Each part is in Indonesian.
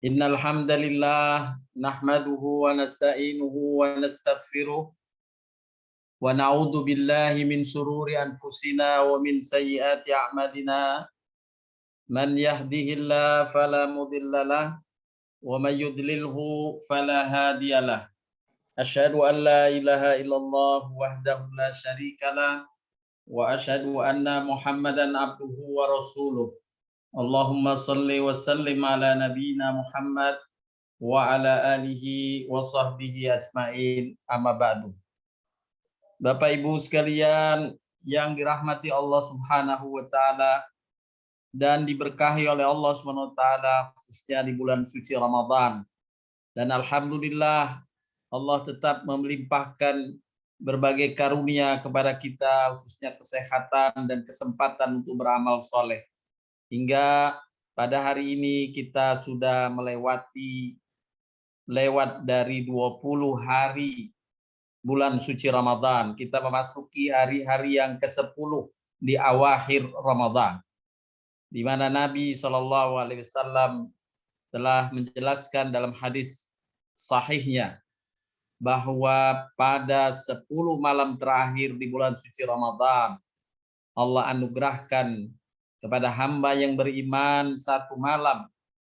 Innal hamdalillah nahmaduhu wa nasta'inuhu wa nastaghfiruh wa na'udzu billahi min shururi anfusina wa min sayyiati a'malina. Man yahdihillahu fala mudhillalah wa may yudlilhu fala hadiyalah. Asyhadu an la ilaha illallah wahdahu la syarikalah wa asyhadu anna Muhammadan abduhu wa rasuluh. Allahumma salli wa sallim ala nabiyyina Muhammad wa ala alihi wa sahbihi ajmain, amma ba'du. Bapak Ibu sekalian yang dirahmati Allah Subhanahu wa taala dan diberkahi oleh Allah Subhanahu wa taala khususnya di bulan suci Ramadan. Dan alhamdulillah Allah tetap melimpahkan berbagai karunia kepada kita khususnya kesehatan dan kesempatan untuk beramal soleh. Hingga pada hari ini kita sudah lewat dari 20 hari bulan suci Ramadan. Kita memasuki hari-hari yang ke-10 di awakhir Ramadan, di mana Nabi SAW telah menjelaskan dalam hadis sahihnya bahwa pada 10 malam terakhir di bulan suci Ramadan, Allah anugerahkan kepada hamba yang beriman satu malam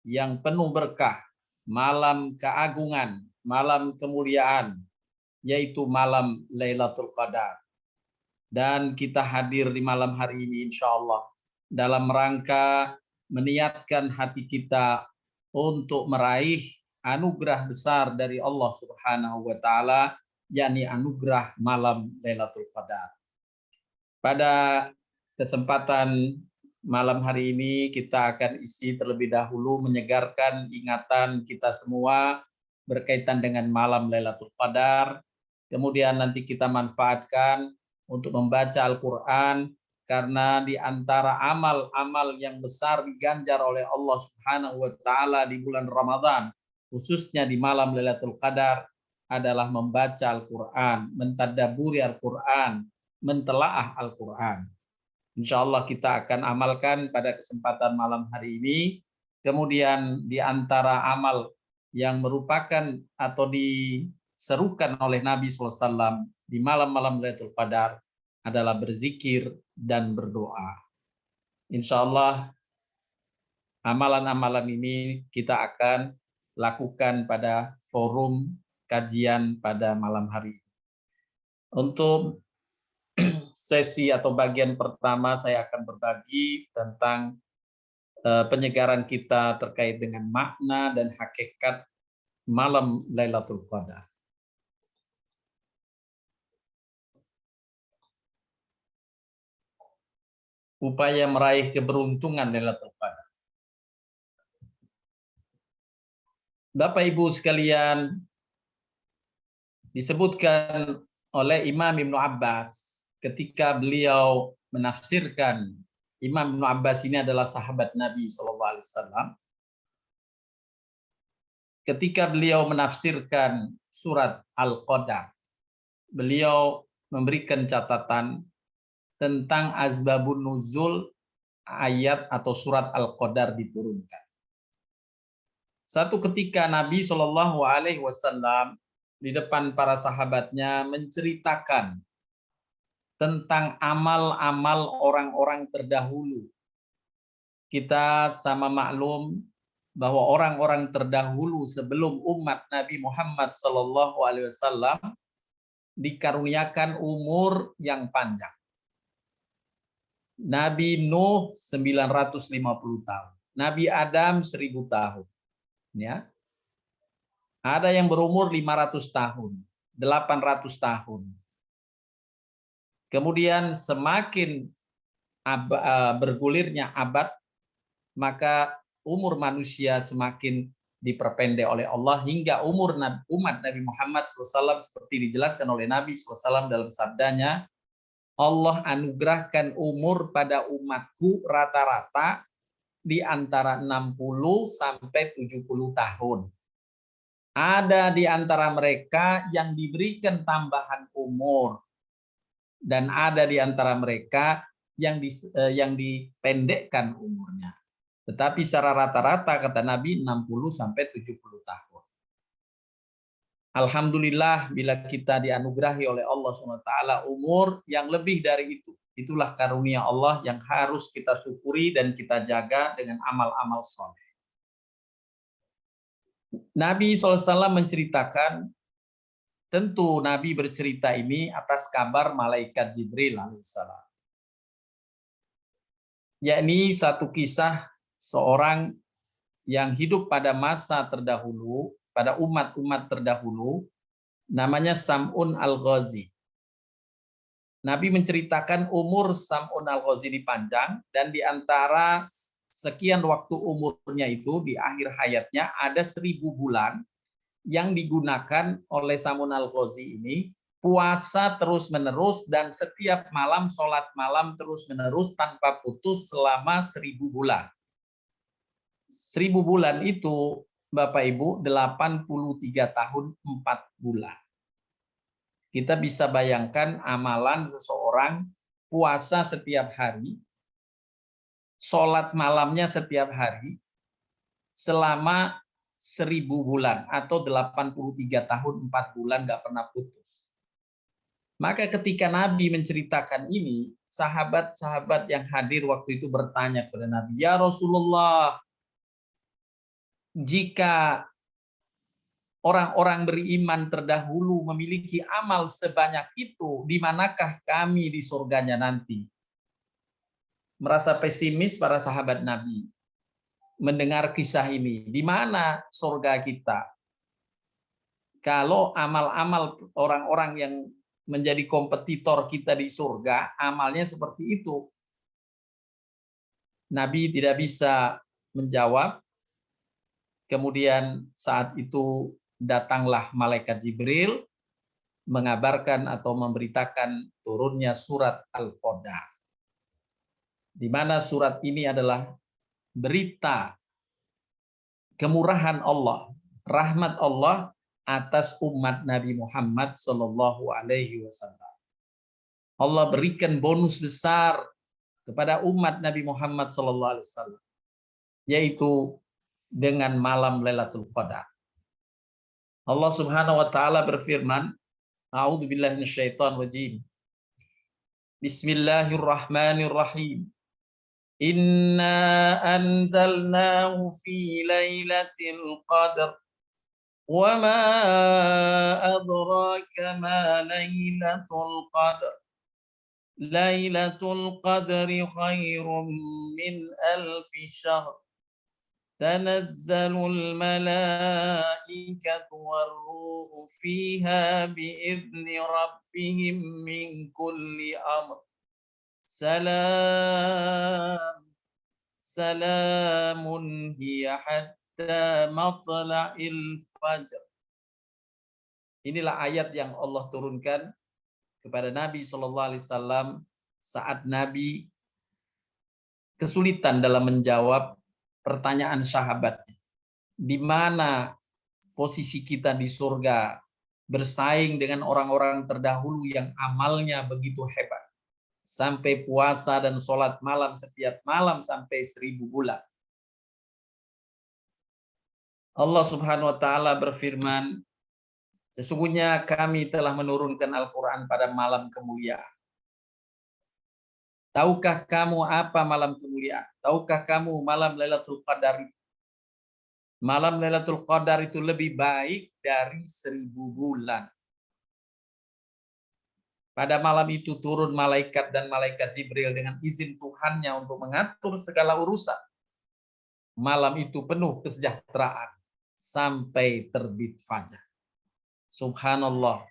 yang penuh berkah, malam keagungan, malam kemuliaan, yaitu malam Lailatul Qadar. Dan kita hadir di malam hari ini insya Allah dalam rangka meniatkan hati kita untuk meraih anugerah besar dari Allah Subhanahu wa taala, yakni anugerah malam Lailatul Qadar. Pada kesempatan malam hari ini kita akan isi terlebih dahulu menyegarkan ingatan kita semua berkaitan dengan malam Lailatul Qadar. Kemudian nanti kita manfaatkan untuk membaca Al-Quran, karena di antara amal-amal yang besar diganjar oleh Allah Subhanahu wa taala di bulan Ramadan, khususnya di malam Lailatul Qadar, adalah membaca Al-Quran, mentadabburi Al-Quran, mentelaah Al-Quran. Insya Allah kita akan amalkan pada kesempatan malam hari ini. Kemudian di antara amal yang merupakan atau diserukan oleh Nabi SAW di malam-malam Lailatul Qadar adalah berzikir dan berdoa. Insya Allah amalan-amalan ini kita akan lakukan pada forum kajian pada malam hari. Untuk sesi atau bagian pertama saya akan berbagi tentang penyegaran kita terkait dengan makna dan hakikat malam Lailatul Qadar. Upaya meraih keberuntungan Lailatul Qadar. Bapak Ibu sekalian, disebutkan oleh Imam Ibnu Abbas ketika beliau menafsirkan. Imam Ibnu Abbas ini adalah sahabat Nabi SAW. Ketika beliau menafsirkan surat Al-Qadar, beliau memberikan catatan tentang asbabun nuzul ayat atau surat Al-Qadar diturunkan. Satu ketika Nabi SAW di depan para sahabatnya menceritakan tentang amal-amal orang-orang terdahulu. Kita sama maklum bahwa orang-orang terdahulu sebelum umat Nabi Muhammad SAW dikaruniakan umur yang panjang. Nabi Nuh 950 tahun, Nabi Adam 1000 tahun. Ya. Ada yang berumur 500 tahun, 800 tahun. Kemudian semakin bergulirnya abad, maka umur manusia semakin diperpendek oleh Allah hingga umur umat Nabi Muhammad SAW seperti dijelaskan oleh Nabi SAW dalam sabdanya, Allah anugerahkan umur pada umatku rata-rata di antara 60 sampai 70 tahun. Ada di antara mereka yang diberikan tambahan umur, dan ada di antara mereka yang dipendekkan umurnya. Tetapi secara rata-rata kata Nabi 60 sampai 70 tahun. Alhamdulillah bila kita dianugerahi oleh Allah SWT umur yang lebih dari itu. Itulah karunia Allah yang harus kita syukuri dan kita jaga dengan amal-amal soleh. Nabi SAW menceritakan, tentu Nabi bercerita ini atas kabar malaikat Jibril alaihissalam. Yakni satu kisah seorang yang hidup pada masa terdahulu, pada umat-umat terdahulu, namanya Sam'un al-Ghazi. Nabi menceritakan umur Sam'un al-Ghazi ini panjang, dan di antara sekian waktu umurnya itu, di akhir hayatnya ada 1000 bulan yang digunakan oleh Sam'un al-Ghazi ini puasa terus-menerus dan setiap malam sholat malam terus-menerus tanpa putus selama 1000 bulan. 1000 bulan itu Bapak Ibu 83 tahun 4 bulan. Kita bisa bayangkan amalan seseorang puasa setiap hari, sholat malamnya setiap hari selama 1000 bulan atau 83 tahun 4 bulan nggak pernah putus. Maka ketika Nabi menceritakan ini, sahabat-sahabat yang hadir waktu itu bertanya kepada Nabi, "Ya Rasulullah, jika orang-orang beriman terdahulu memiliki amal sebanyak itu, di manakah kami di surganya nanti?" Merasa pesimis para sahabat Nabi mendengar kisah ini. Di mana surga kita? Kalau amal-amal orang-orang yang menjadi kompetitor kita di surga, amalnya seperti itu. Nabi tidak bisa menjawab. Kemudian saat itu datanglah malaikat Jibril mengabarkan atau memberitakan turunnya surat Al-Qadar. Di mana surat ini adalah berita kemurahan Allah, rahmat Allah atas umat Nabi Muhammad Sallallahu Alaihi Wasallam. Allah berikan bonus besar kepada umat Nabi Muhammad Sallallahu Alaihi Wasallam, yaitu dengan malam Lailatul Qadar. Allah Subhanahu Wa Taala berfirman, "A'udzu billahi minasyaitonir rajim. Bismillahirrahmanirrahim. Inna anzalnahu fi lailatul qadar. وما أدراك ما ليلة القدر ليلة القدر خير من 1000 شهر تنزل الملائكة والروح فيها بإذن ربهم من كل أمر سلام سلام هي حتى matla'il fajr." Inilah ayat yang Allah turunkan kepada Nabi Shallallahu Alaihi Wasallam saat Nabi kesulitan dalam menjawab pertanyaan sahabatnya. Di mana posisi kita di surga bersaing dengan orang-orang terdahulu yang amalnya begitu hebat. Sampai puasa dan sholat malam setiap malam sampai 1000 bulan. Allah Subhanahu wa taala berfirman, sesungguhnya kami telah menurunkan Al-Qur'an pada malam kemuliaan. Tahukah kamu apa malam kemuliaan? Tahukah kamu malam Lailatul Qadar? Malam Lailatul Qadar itu lebih baik dari 1000 bulan. Pada malam itu turun malaikat dan malaikat Jibril dengan izin Tuhannya untuk mengatur segala urusan. Malam itu penuh kesejahteraan sampai terbit fajar. Subhanallah.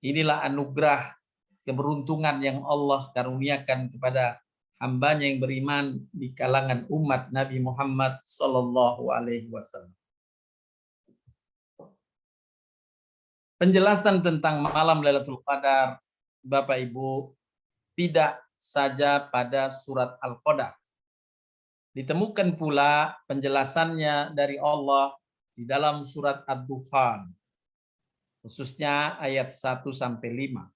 Inilah anugerah keberuntungan yang Allah karuniakan kepada hambanya yang beriman di kalangan umat Nabi Muhammad Sallallahu Alaihi Wasallam. Penjelasan tentang malam Lailatul Qadar, Bapak Ibu, tidak saja pada surat Al-Qadar. Ditemukan pula penjelasannya dari Allah di dalam surat Ad-Dukhan, khususnya ayat 1 sampai 5.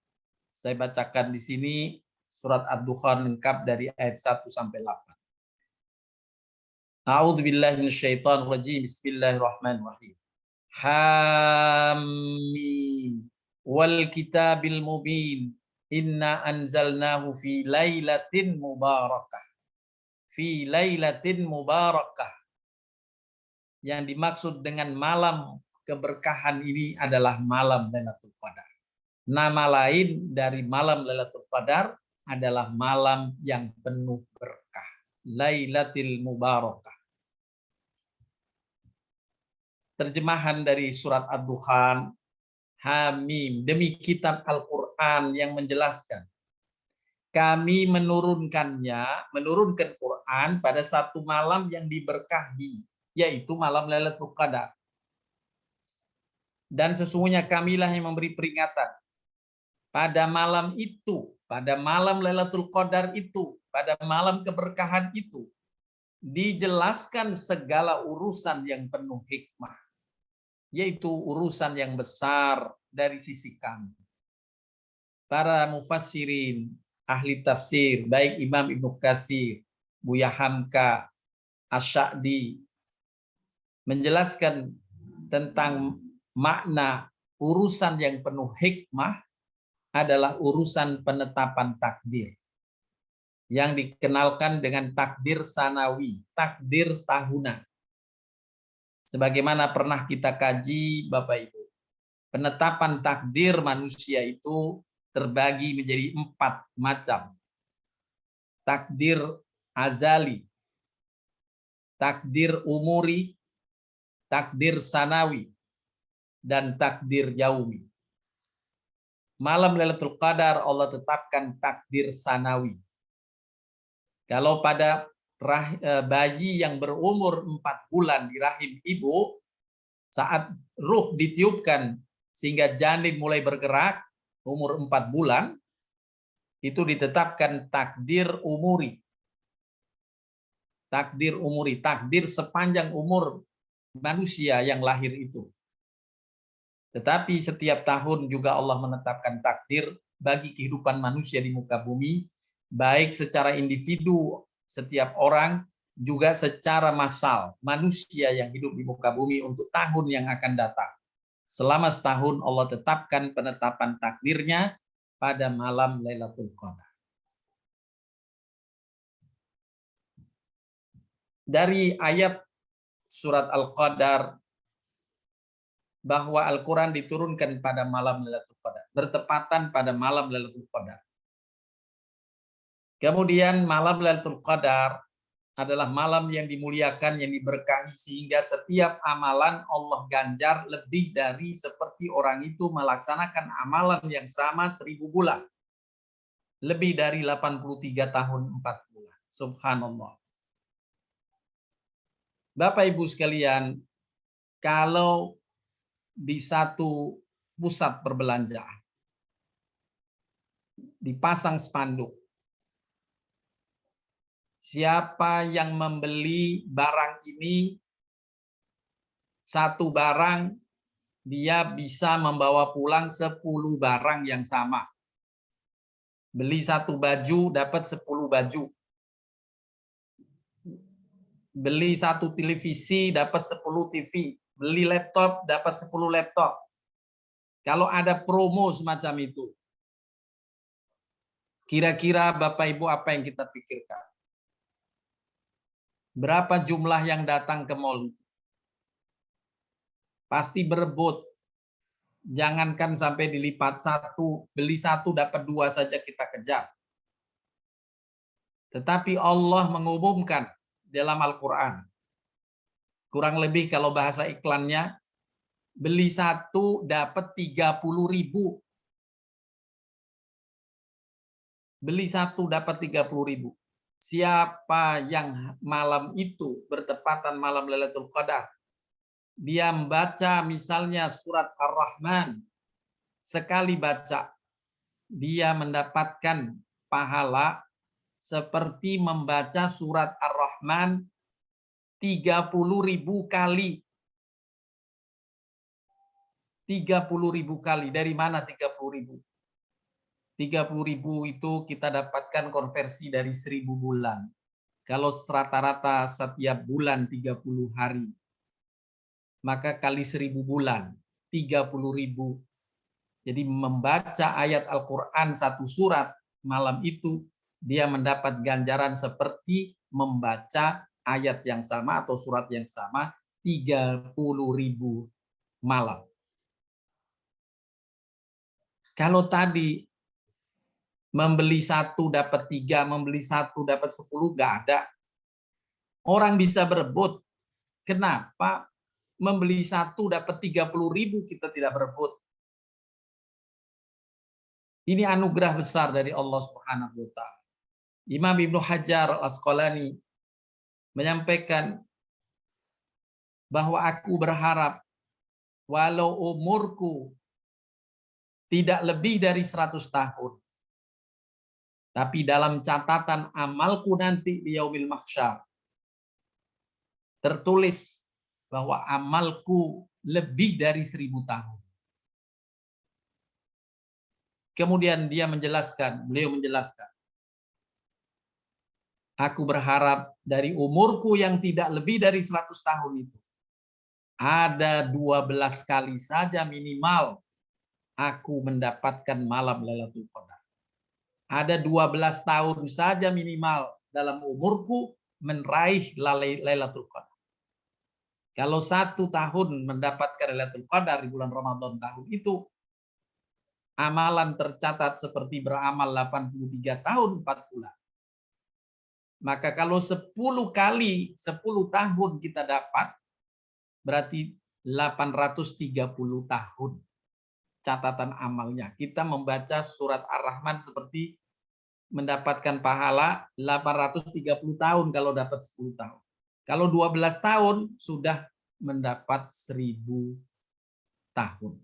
Saya bacakan di sini surat Ad-Dukhan lengkap dari ayat 1 sampai 8. A'udzu billahi minasyaitonir rajim. Bismillahirrahmanirrahim. Hamim wal kitabil mubin. Inna anzalnahu fi lailatin mubarakah. Fi lailatin mubarakah. Yang dimaksud dengan malam keberkahan ini adalah malam Lailatul Qadar. Nama lain dari malam Lailatul Qadar adalah malam yang penuh berkah. Lailatul Mubarakah. Terjemahan dari surat Ad-Dukhan, Hamim, demi kitab Al-Quran yang menjelaskan. Kami menurunkan Quran pada satu malam yang diberkahi, yaitu malam Lailatul Qadar. Dan sesungguhnya kamilah yang memberi peringatan pada malam itu, pada malam Lailatul Qadar itu, pada malam keberkahan itu, dijelaskan segala urusan yang penuh hikmah, yaitu urusan yang besar dari sisi kami. Para mufassirin, ahli tafsir, baik Imam Ibnu Katsir, Buya Hamka, Asy-Sya'di, menjelaskan tentang makna urusan yang penuh hikmah adalah urusan penetapan takdir yang dikenalkan dengan takdir sanawi, takdir tahunan. Sebagaimana pernah kita kaji, Bapak Ibu, penetapan takdir manusia itu terbagi menjadi 4 macam. Takdir azali, takdir umuri, takdir sanawi, dan takdir yaumi. Malam Lailatul Qadar Allah tetapkan takdir sanawi. Kalau pada bayi yang berumur 4 bulan di rahim ibu, saat ruh ditiupkan sehingga janin mulai bergerak, umur 4 bulan, itu ditetapkan takdir umuri. Takdir umuri, takdir sepanjang umur manusia yang lahir itu. Tetapi setiap tahun juga Allah menetapkan takdir bagi kehidupan manusia di muka bumi, baik secara individu setiap orang, juga secara massal manusia yang hidup di muka bumi untuk tahun yang akan datang. Selama setahun Allah tetapkan penetapan takdirnya pada malam Lailatul Qadar. Dari ayat surat Al-Qadar bahwa Al-Quran diturunkan pada malam Lailatul Qadar, bertepatan pada malam Lailatul Qadar. Kemudian malam Lailatul Qadar adalah malam yang dimuliakan, yang diberkahi, sehingga setiap amalan Allah ganjar lebih dari seperti orang itu melaksanakan amalan yang sama 1000 bulan. Lebih dari 83 tahun 4 bulan. Subhanallah. Bapak Ibu sekalian, kalau di satu pusat perbelanjaan dipasang spanduk, siapa yang membeli barang ini, satu barang dia bisa membawa pulang 10 barang yang sama. Beli satu baju dapat 10 baju. Beli satu televisi dapat 10 TV. Beli laptop dapat 10 laptop. Kalau ada promo semacam itu, kira-kira Bapak Ibu apa yang kita pikirkan? Berapa jumlah yang datang ke mall? Pasti berebut. Jangankan sampai dilipat satu, beli satu dapat 2 saja kita kejar. Tetapi Allah mengumumkan dalam Al-Quran, kurang lebih kalau bahasa iklannya, beli satu dapat 30.000. Beli satu dapat 30.000. Siapa yang malam itu bertepatan malam Lailatul Qadar, dia membaca misalnya surat Ar-Rahman, sekali baca dia mendapatkan pahala seperti membaca surat Ar-Rahman 30.000 kali. 30.000 kali. Dari mana 30.000? 30.000 itu kita dapatkan konversi dari 1000 bulan. Kalau rata-rata setiap bulan 30 hari, maka kali 1000 bulan, 30.000. Jadi membaca ayat Al-Quran satu surat malam itu, dia mendapat ganjaran seperti membaca ayat yang sama atau surat yang sama 30.000 malam. Kalau tadi membeli satu dapat 3, membeli satu dapat 10, nggak ada. Orang bisa berebut. Kenapa membeli satu dapat 30.000 kita tidak berebut? Ini anugerah besar dari Allah Subhanahu wa taala. Imam Ibnu Hajar Al-Asqalani menyampaikan bahwa aku berharap walau umurku tidak lebih dari 100 tahun, tapi dalam catatan amalku nanti di yaumil mahsyar tertulis bahwa amalku lebih dari 1000 tahun. Kemudian beliau menjelaskan, aku berharap dari umurku yang tidak lebih dari 100 tahun itu, ada 12 kali saja minimal aku mendapatkan malam Lailatul Qadar. Ada 12 tahun saja minimal dalam umurku meraih Lailatul Qadar. Kalau 1 tahun mendapatkan Lailatul Qadar di bulan Ramadan tahun itu, amalan tercatat seperti beramal 83 tahun 4 bulan. Maka kalau 10 kali 10 tahun kita dapat, berarti 830 tahun catatan amalnya. Kita membaca surat Ar-Rahman seperti mendapatkan pahala 830 tahun kalau dapat 10 tahun. Kalau 12 tahun sudah mendapat 1000 tahun.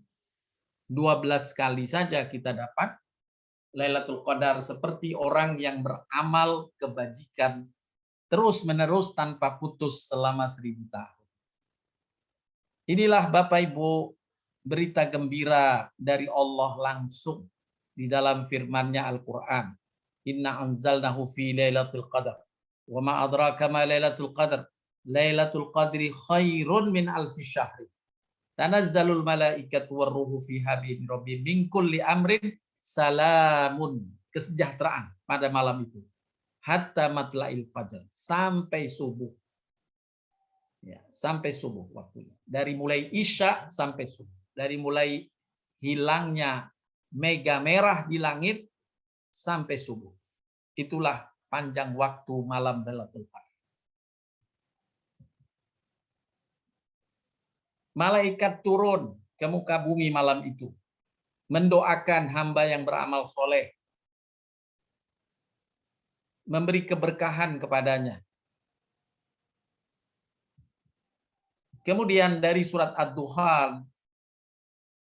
12 kali saja kita dapat Lailatul Qadar seperti orang yang beramal kebajikan terus-menerus tanpa putus selama 1000 tahun. Inilah Bapak Ibu berita gembira dari Allah langsung di dalam firman-Nya Al-Qur'an. Inna anzalnahu fi Lailatul Qadar. Wa ma adraka ma Lailatul Qadar. Lailatul Qadri khairun min alfi syahri. Tanazzalul malaikatu warruhu fiha bi rabbihim min kulli amrin salamun. Kesejahteraan pada malam itu. Hatta matla'il fajar. Sampai subuh. Ya, sampai subuh waktunya. Dari mulai Isya sampai subuh. Dari mulai hilangnya mega merah di langit sampai subuh. Itulah panjang waktu malam Lailatul Qadar. Malaikat turun ke muka bumi malam itu, mendoakan hamba yang beramal soleh, memberi keberkahan kepadanya. Kemudian dari surat Ad-Duhan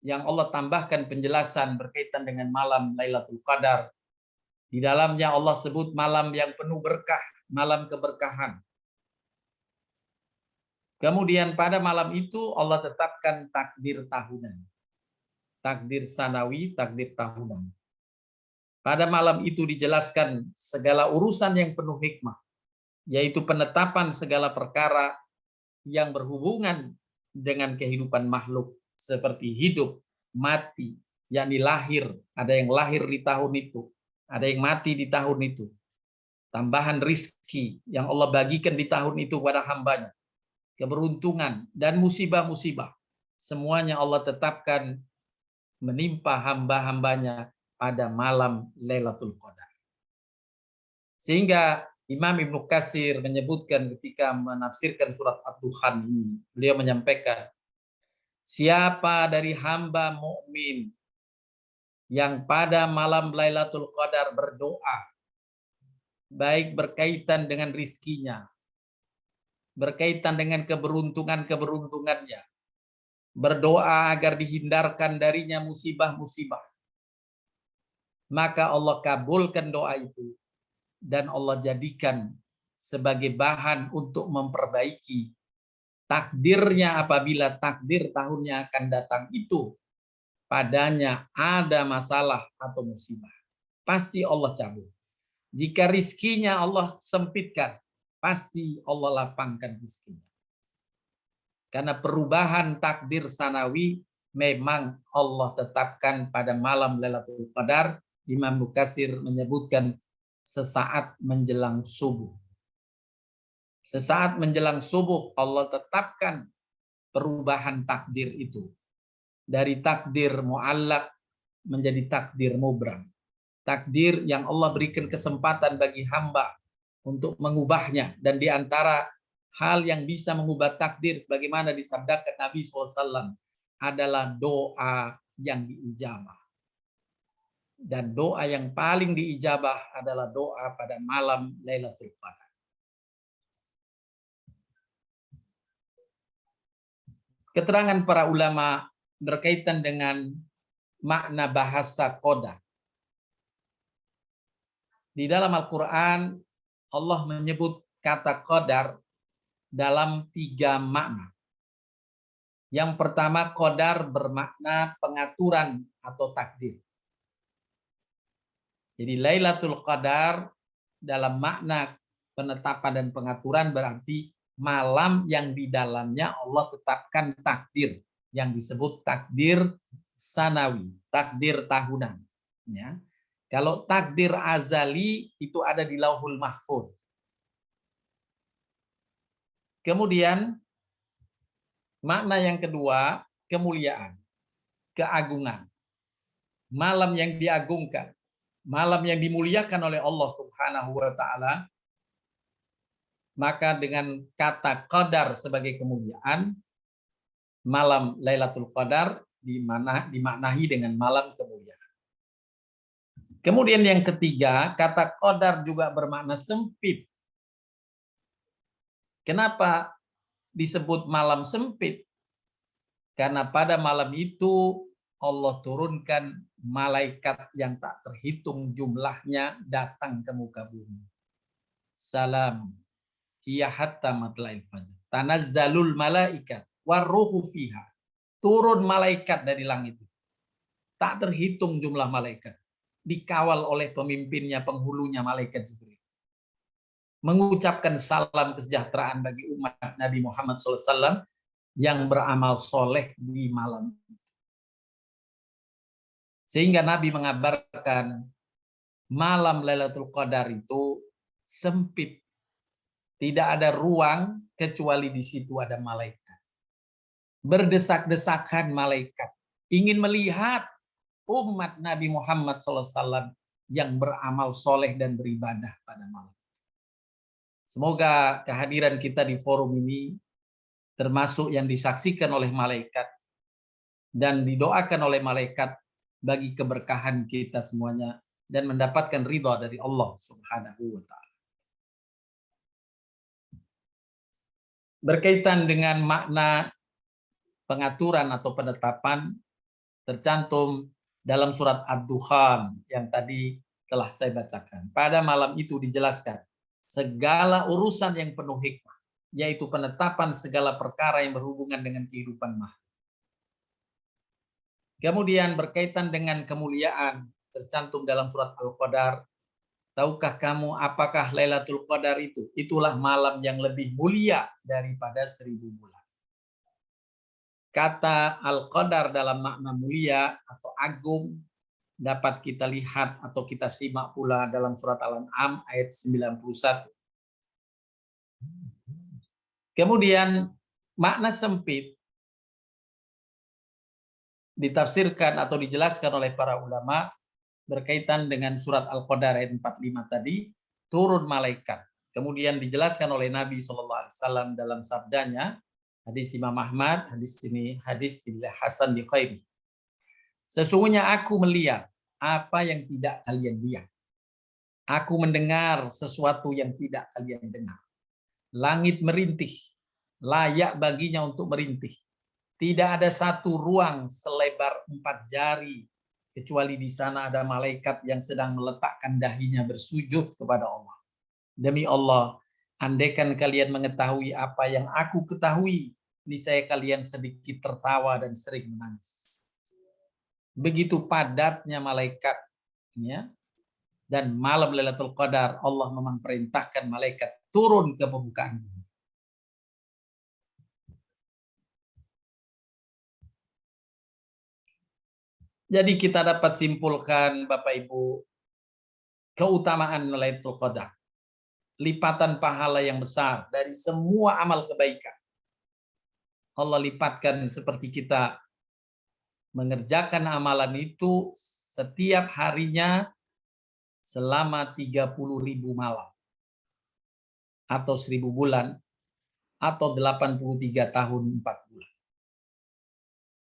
yang Allah tambahkan penjelasan berkaitan dengan malam Lailatul Qadar. Di dalamnya Allah sebut malam yang penuh berkah, malam keberkahan. Kemudian pada malam itu Allah tetapkan takdir tahunan. Takdir sanawi, takdir tahunan. Pada malam itu dijelaskan segala urusan yang penuh hikmah, yaitu penetapan segala perkara yang berhubungan dengan kehidupan makhluk, seperti hidup, mati, yakni lahir. Ada yang lahir di tahun itu, ada yang mati di tahun itu. Tambahan rizki yang Allah bagikan di tahun itu kepada hambanya. Keberuntungan dan musibah-musibah. Semuanya Allah tetapkan menimpa hamba-hambanya pada malam Lailatul Qadar. Sehingga Imam Ibnu Katsir menyebutkan ketika menafsirkan surat Ad-Duhan ini, beliau menyampaikan, siapa dari hamba mukmin yang pada malam Lailatul Qadar berdoa, baik berkaitan dengan rizkinya, berkaitan dengan keberuntungannya, berdoa agar dihindarkan darinya musibah-musibah, maka Allah kabulkan doa itu dan Allah jadikan sebagai bahan untuk memperbaiki takdirnya apabila takdir tahunnya akan datang itu padanya ada masalah atau musibah. Pasti Allah cabut. Jika rizkinya Allah sempitkan, pasti Allah lapangkan rezekinya. Karena perubahan takdir sanawi memang Allah tetapkan pada malam Lailatul Qadar. Imam Mukatsir menyebutkan sesaat menjelang subuh. Sesaat menjelang subuh Allah tetapkan perubahan takdir itu. Dari takdir mu'allaq menjadi takdir mubram. Takdir yang Allah berikan kesempatan bagi hamba untuk mengubahnya. Dan di antara hal yang bisa mengubah takdir sebagaimana disabdakan Nabi SAW adalah doa yang diijabah. Dan doa yang paling diijabah adalah doa pada malam Lailatul Qadar. Keterangan para ulama berkaitan dengan makna bahasa qadar. Di dalam Al-Quran Allah menyebut kata qadar dalam 3 makna. Yang pertama, qadar bermakna pengaturan atau takdir. Jadi Lailatul Qadar dalam makna penetapan dan pengaturan berarti malam yang di dalamnya Allah tetapkan takdir yang disebut takdir sanawi, takdir tahunan. Ya. Kalau takdir azali itu ada di Lauhul Mahfuz. Kemudian makna yang kedua, kemuliaan, keagungan. Malam yang diagungkan, malam yang dimuliakan oleh Allah Subhanahu wa taala. Maka dengan kata qadar sebagai kemuliaan, malam Lailatul Qadar dimaknai dengan malam kemuliaan. Kemudian yang ketiga, kata qadar juga bermakna sempit. Kenapa disebut malam sempit? Karena pada malam itu Allah turunkan malaikat yang tak terhitung jumlahnya datang ke muka bumi. Salam hiya hatta matla'il fajr. Tanazzalul malaikat waruhu fiha. Turun malaikat dari langit. Tak terhitung jumlah malaikat. Dikawal oleh pemimpinnya, penghulunya malaikat Jibril. Mengucapkan salam kesejahteraan bagi umat Nabi Muhammad SAW yang beramal soleh di malam. Sehingga Nabi mengabarkan malam Lailatul Qadar itu sempit. Tidak ada ruang kecuali di situ ada malaikat. Berdesak-desakan malaikat. Ingin melihat umat Nabi Muhammad SAW yang beramal soleh dan beribadah pada malam. Semoga kehadiran kita di forum ini termasuk yang disaksikan oleh malaikat dan didoakan oleh malaikat bagi keberkahan kita semuanya dan mendapatkan ridha dari Allah Subhanahu wa taala. Berkaitan dengan makna pengaturan atau penetapan tercantum dalam surat Ad-Dukhan yang tadi telah saya bacakan. Pada malam itu dijelaskan segala urusan yang penuh hikmah, yaitu penetapan segala perkara yang berhubungan dengan kehidupan makhluk. Kemudian berkaitan dengan kemuliaan tercantum dalam surat Al-Qadar. Tahukah kamu apakah Lailatul Qadar itu? Itulah malam yang lebih mulia daripada 1000 bulan. Kata Al-Qadar dalam makna mulia atau agung dapat kita lihat atau kita simak pula dalam surat Al-An'am ayat 91. Kemudian makna sempit ditafsirkan atau dijelaskan oleh para ulama berkaitan dengan surat Al-Qadar ayat 45 tadi, turun malaikat. Kemudian dijelaskan oleh Nabi SAW dalam sabdanya, hadis Imam Ahmad, hadis ini hadis Hasan bi Qairi. Sesungguhnya aku melihat apa yang tidak kalian lihat. Aku mendengar sesuatu yang tidak kalian dengar. Langit merintih, layak baginya untuk merintih. Tidak ada satu ruang selebar 4 jari, kecuali di sana ada malaikat yang sedang meletakkan dahinya bersujud kepada Allah. Demi Allah, andaikan kalian mengetahui apa yang aku ketahui, niscaya kalian sedikit tertawa dan sering menangis. Begitu padatnya malaikatnya, dan malam Lailatul Qadar Allah memang perintahkan malaikat turun ke permukaan bumi. Jadi kita dapat simpulkan Bapak Ibu, keutamaan Lailatul Qadar, lipatan pahala yang besar dari semua amal kebaikan. Allah lipatkan seperti kita mengerjakan amalan itu setiap harinya selama 30.000 malam atau 1.000 bulan atau 83 tahun 4 bulan.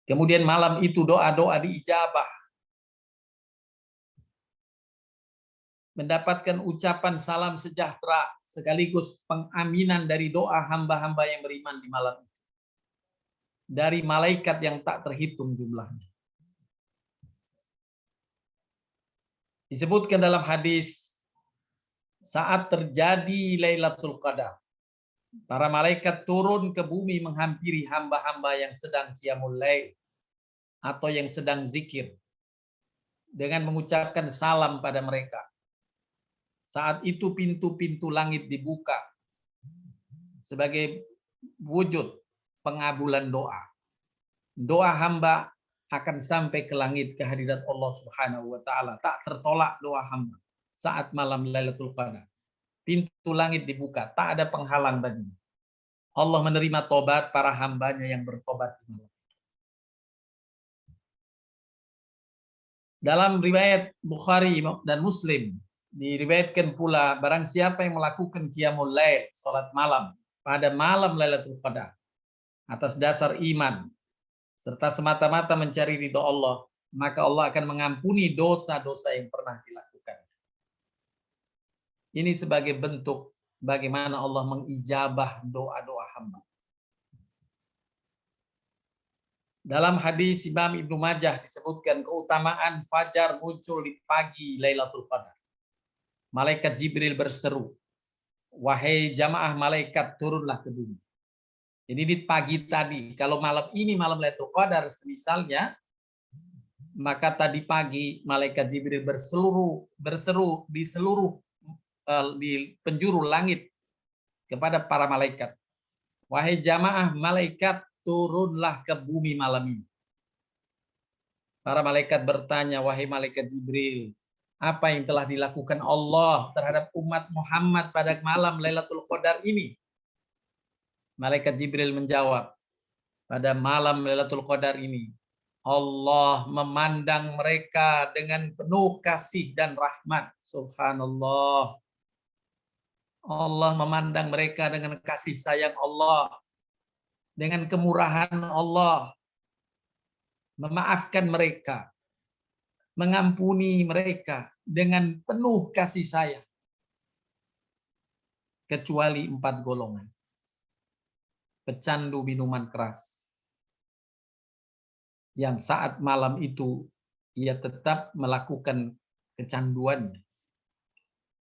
Kemudian malam itu doa-doa diijabah. Mendapatkan ucapan salam sejahtera sekaligus pengaminan dari doa hamba-hamba yang beriman di malam itu. Dari malaikat yang tak terhitung jumlahnya. Disebutkan dalam hadis, saat terjadi Lailatul Qadar, para malaikat turun ke bumi menghampiri hamba-hamba yang sedang qiyamul lail atau yang sedang zikir dengan mengucapkan salam pada mereka. Saat itu pintu-pintu langit dibuka sebagai wujud pengabulan doa. Doa hamba akan sampai ke langit, ke hadirat Allah Subhanahu wa taala. Tak tertolak doa hamba saat malam Lailatul Qadar. Pintu langit dibuka, tak ada penghalang baginya. Allah menerima tobat para hambanya yang bertobat di malam. Dalam riwayat Bukhari dan Muslim diriwayatkan pula, barang siapa yang melakukan qiyamul lail, salat malam pada malam Lailatul Qadar atas dasar iman serta semata-mata mencari ridho Allah, maka Allah akan mengampuni dosa-dosa yang pernah dilakukan. Ini sebagai bentuk bagaimana Allah mengijabah doa-doa hamba. Dalam hadis Imam Ibnu Majah disebutkan keutamaan fajar muncul di pagi Lailatul Qadar. Malaikat Jibril berseru, wahai jamaah malaikat, turunlah ke bumi. Ini di pagi tadi. Kalau malam ini malam Lailatul Qadar misalnya, maka tadi pagi malaikat Jibril berseru di seluruh di penjuru langit kepada para malaikat. Wahai jamaah malaikat, turunlah ke bumi malam ini. Para malaikat bertanya, wahai malaikat Jibril, apa yang telah dilakukan Allah terhadap umat Muhammad pada malam Lailatul Qadar ini? Malaikat Jibril menjawab, pada malam Lailatul Qadar ini, Allah memandang mereka dengan penuh kasih dan rahmat. Subhanallah. Allah memandang mereka dengan kasih sayang Allah, dengan kemurahan Allah, memaafkan mereka, mengampuni mereka dengan penuh kasih sayang. Kecuali 4 golongan. Pecandu minuman keras. Yang saat malam itu ia tetap melakukan kecanduannya.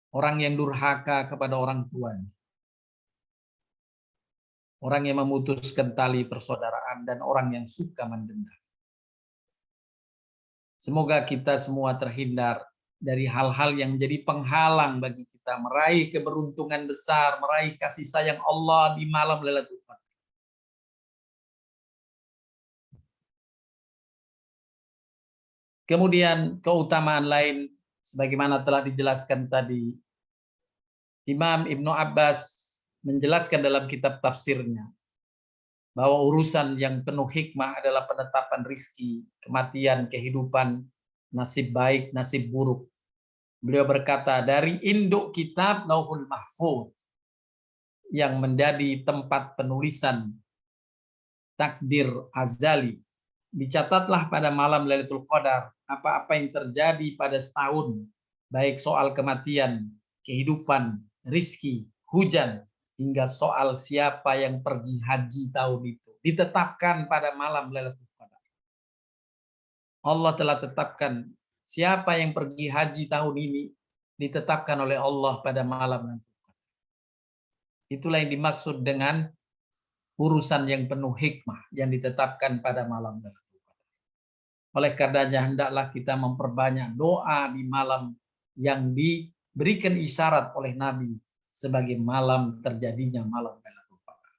Orang yang durhaka kepada orang tuanya. Orang yang memutuskan tali persaudaraan dan orang yang suka mendendam. Semoga kita semua terhindar dari hal-hal yang menjadi penghalang bagi kita meraih keberuntungan besar, meraih kasih sayang Allah di malam Lailatul Qadar. Kemudian keutamaan lain sebagaimana telah dijelaskan tadi, Imam Ibnu Abbas menjelaskan dalam kitab tafsirnya bahwa urusan yang penuh hikmah adalah penetapan rizki, kematian, kehidupan, nasib baik, nasib buruk. Beliau berkata, dari induk kitab Lauhul Mahfuz yang menjadi tempat penulisan takdir azali, dicatatlah pada malam Lailatul Qadar apa-apa yang terjadi pada setahun, baik soal kematian, kehidupan, rizki, hujan, hingga soal siapa yang pergi haji tahun itu. Ditetapkan pada malam Lailatul Qadar. Allah telah tetapkan siapa yang pergi haji tahun ini, ditetapkan oleh Allah pada malam Lailatul Qadar. Itulah yang dimaksud dengan urusan yang penuh hikmah yang ditetapkan pada malam Lailatul Qadar. Oleh karenanya hendaklah kita memperbanyak doa di malam yang diberikan isyarat oleh Nabi sebagai malam terjadinya malam Lailatul Qadar.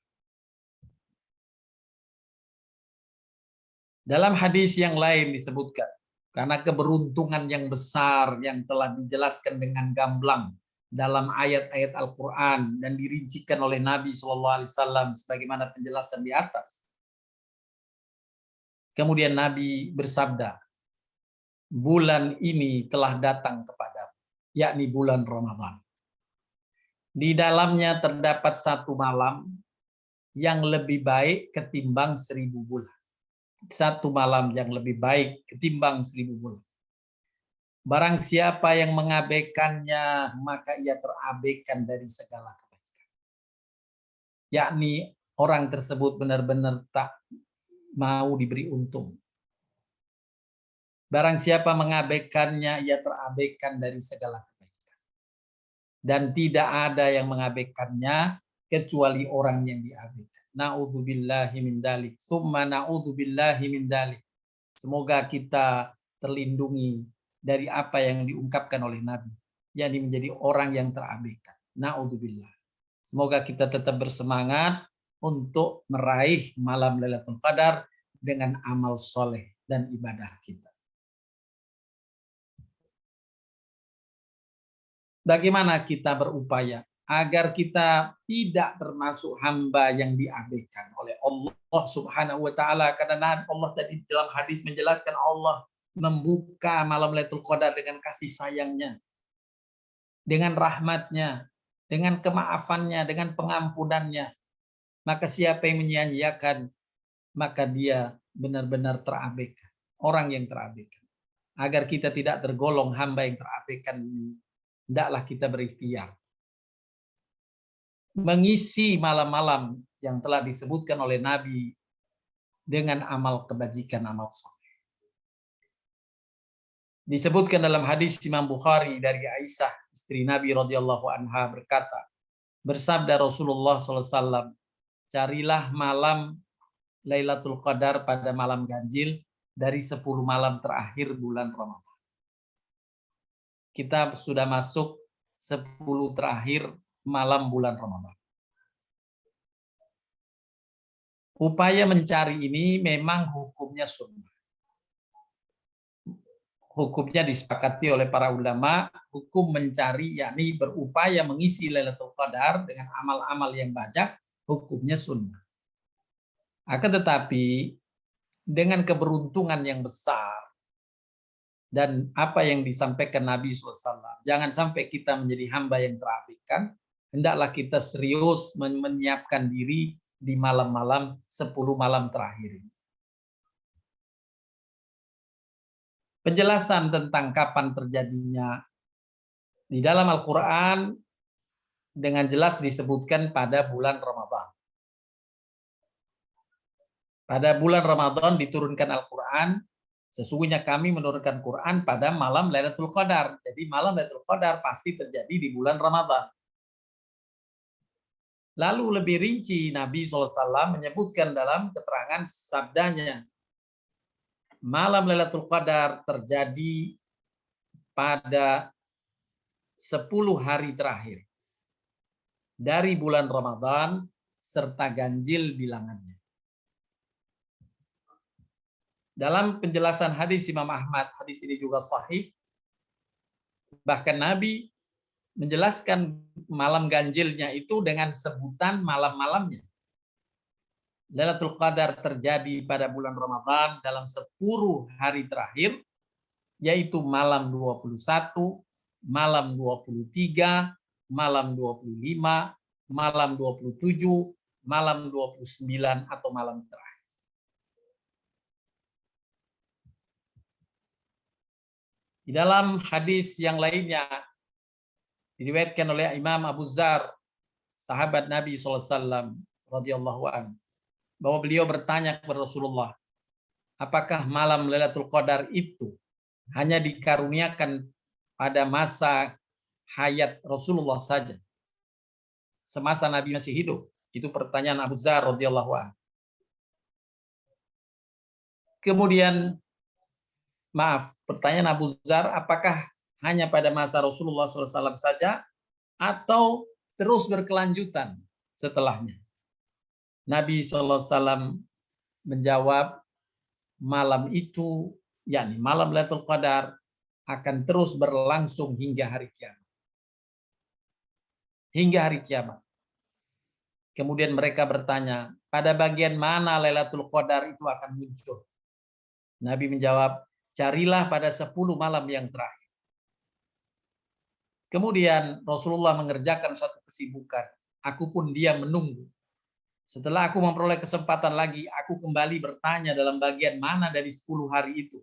Dalam hadis yang lain disebutkan, karena keberuntungan yang besar yang telah dijelaskan dengan gamblang dalam ayat-ayat Al-Quran dan dirincikan oleh Nabi SAW sebagaimana penjelasan di atas. Kemudian Nabi bersabda, bulan ini telah datang kepadamu, yakni bulan Ramadan. Di dalamnya terdapat satu malam yang lebih baik ketimbang 1000 bulan. Satu malam yang lebih baik ketimbang 1000 bulan. Barang siapa yang mengabaikannya, maka ia terabaikan dari segala kebaikan. Yakni orang tersebut benar-benar tak mau diberi untung. Barang siapa mengabaikannya, ia terabaikan dari segala kebaikan. Dan tidak ada yang mengabaikannya kecuali orang yang diabaikan. Na'udzubillahi min dzalik. Tsumma na'udzubillahi min dzalik. Semoga kita terlindungi dari apa yang diungkapkan oleh Nabi, yakni menjadi orang yang terabaikan. Na'udzubillah. Semoga kita tetap bersemangat untuk meraih malam Lailatul Qadar dengan amal soleh dan ibadah kita. Bagaimana kita berupaya agar kita tidak termasuk hamba yang diabaikan oleh Allah Subhanahu wa taala, karena Allah tadi dalam hadis menjelaskan Allah membuka malam Lailatul Qadar dengan kasih sayangnya, dengan rahmatnya, dengan kemaafannya, dengan pengampunannya. Maka siapa yang menyia-nyiakan, maka dia benar-benar terabaikan, orang yang terabaikan. Agar kita tidak tergolong hamba yang terabaikan, hendaklah kita berikhtiar mengisi malam-malam yang telah disebutkan oleh Nabi dengan amal kebajikan, amal soleh. Disebutkan dalam hadis Imam Bukhari dari Aisyah, istri Nabi radhiyallahu anha berkata, bersabda Rasulullah SAW, carilah malam Lailatul Qadar pada malam ganjil dari 10 malam terakhir bulan Ramadan. Kita sudah masuk 10 terakhir malam bulan Ramadan. Upaya mencari ini memang hukumnya sunnah. Hukumnya disepakati oleh para ulama, hukum mencari yakni berupaya mengisi Lailatul Qadar dengan amal-amal yang banyak, hukumnya sunnah. Akan tetapi dengan keberuntungan yang besar dan apa yang disampaikan Nabi SAW, jangan sampai kita menjadi hamba yang terabaikan, hendaklah kita serius menyiapkan diri di malam-malam 10 malam terakhir. Penjelasan tentang kapan terjadinya di dalam Al-Quran dengan jelas disebutkan pada bulan Ramadan. Pada bulan Ramadan diturunkan Al-Quran, sesungguhnya kami menurunkan Quran pada malam Lailatul Qadar. Jadi malam Lailatul Qadar pasti terjadi di bulan Ramadan. Lalu lebih rinci Nabi SAW menyebutkan dalam keterangan sabdanya, malam Lailatul Qadar terjadi pada 10 hari terakhir dari bulan Ramadan serta ganjil bilangannya. Dalam penjelasan hadis Imam Ahmad, hadis ini juga sahih, bahkan Nabi menjelaskan malam ganjilnya itu dengan sebutan malam-malamnya. Lailatul Qadar terjadi pada bulan Ramadan dalam 10 hari terakhir, yaitu malam 21, malam 23, malam 25, malam 27, malam 29 atau malam terakhir. Di dalam hadis yang lainnya diriwayatkan oleh Imam Abu Dzar, sahabat Nabi SAW radhiyallahu anhu, bahwa beliau bertanya kepada Rasulullah, apakah malam Lailatul Qadar itu hanya dikaruniakan pada masa hayat Rasulullah saja, semasa Nabi masih hidup? Itu pertanyaan Abu Dzar radhiyallahu anhu. Kemudian, pertanyaan Abu Dzar, apakah hanya pada masa Rasulullah SAW saja atau terus berkelanjutan setelahnya. Nabi SAW menjawab, malam itu, yakni malam Lailatul Qadar, akan terus berlangsung hingga hari kiamat. Hingga hari kiamat. Kemudian mereka bertanya, pada bagian mana Lailatul Qadar itu akan muncul? Nabi menjawab, carilah pada 10 malam yang terakhir. Kemudian Rasulullah mengerjakan satu kesibukan. Aku pun diam menunggu. Setelah aku memperoleh kesempatan lagi, aku kembali bertanya dalam bagian mana dari 10 hari itu.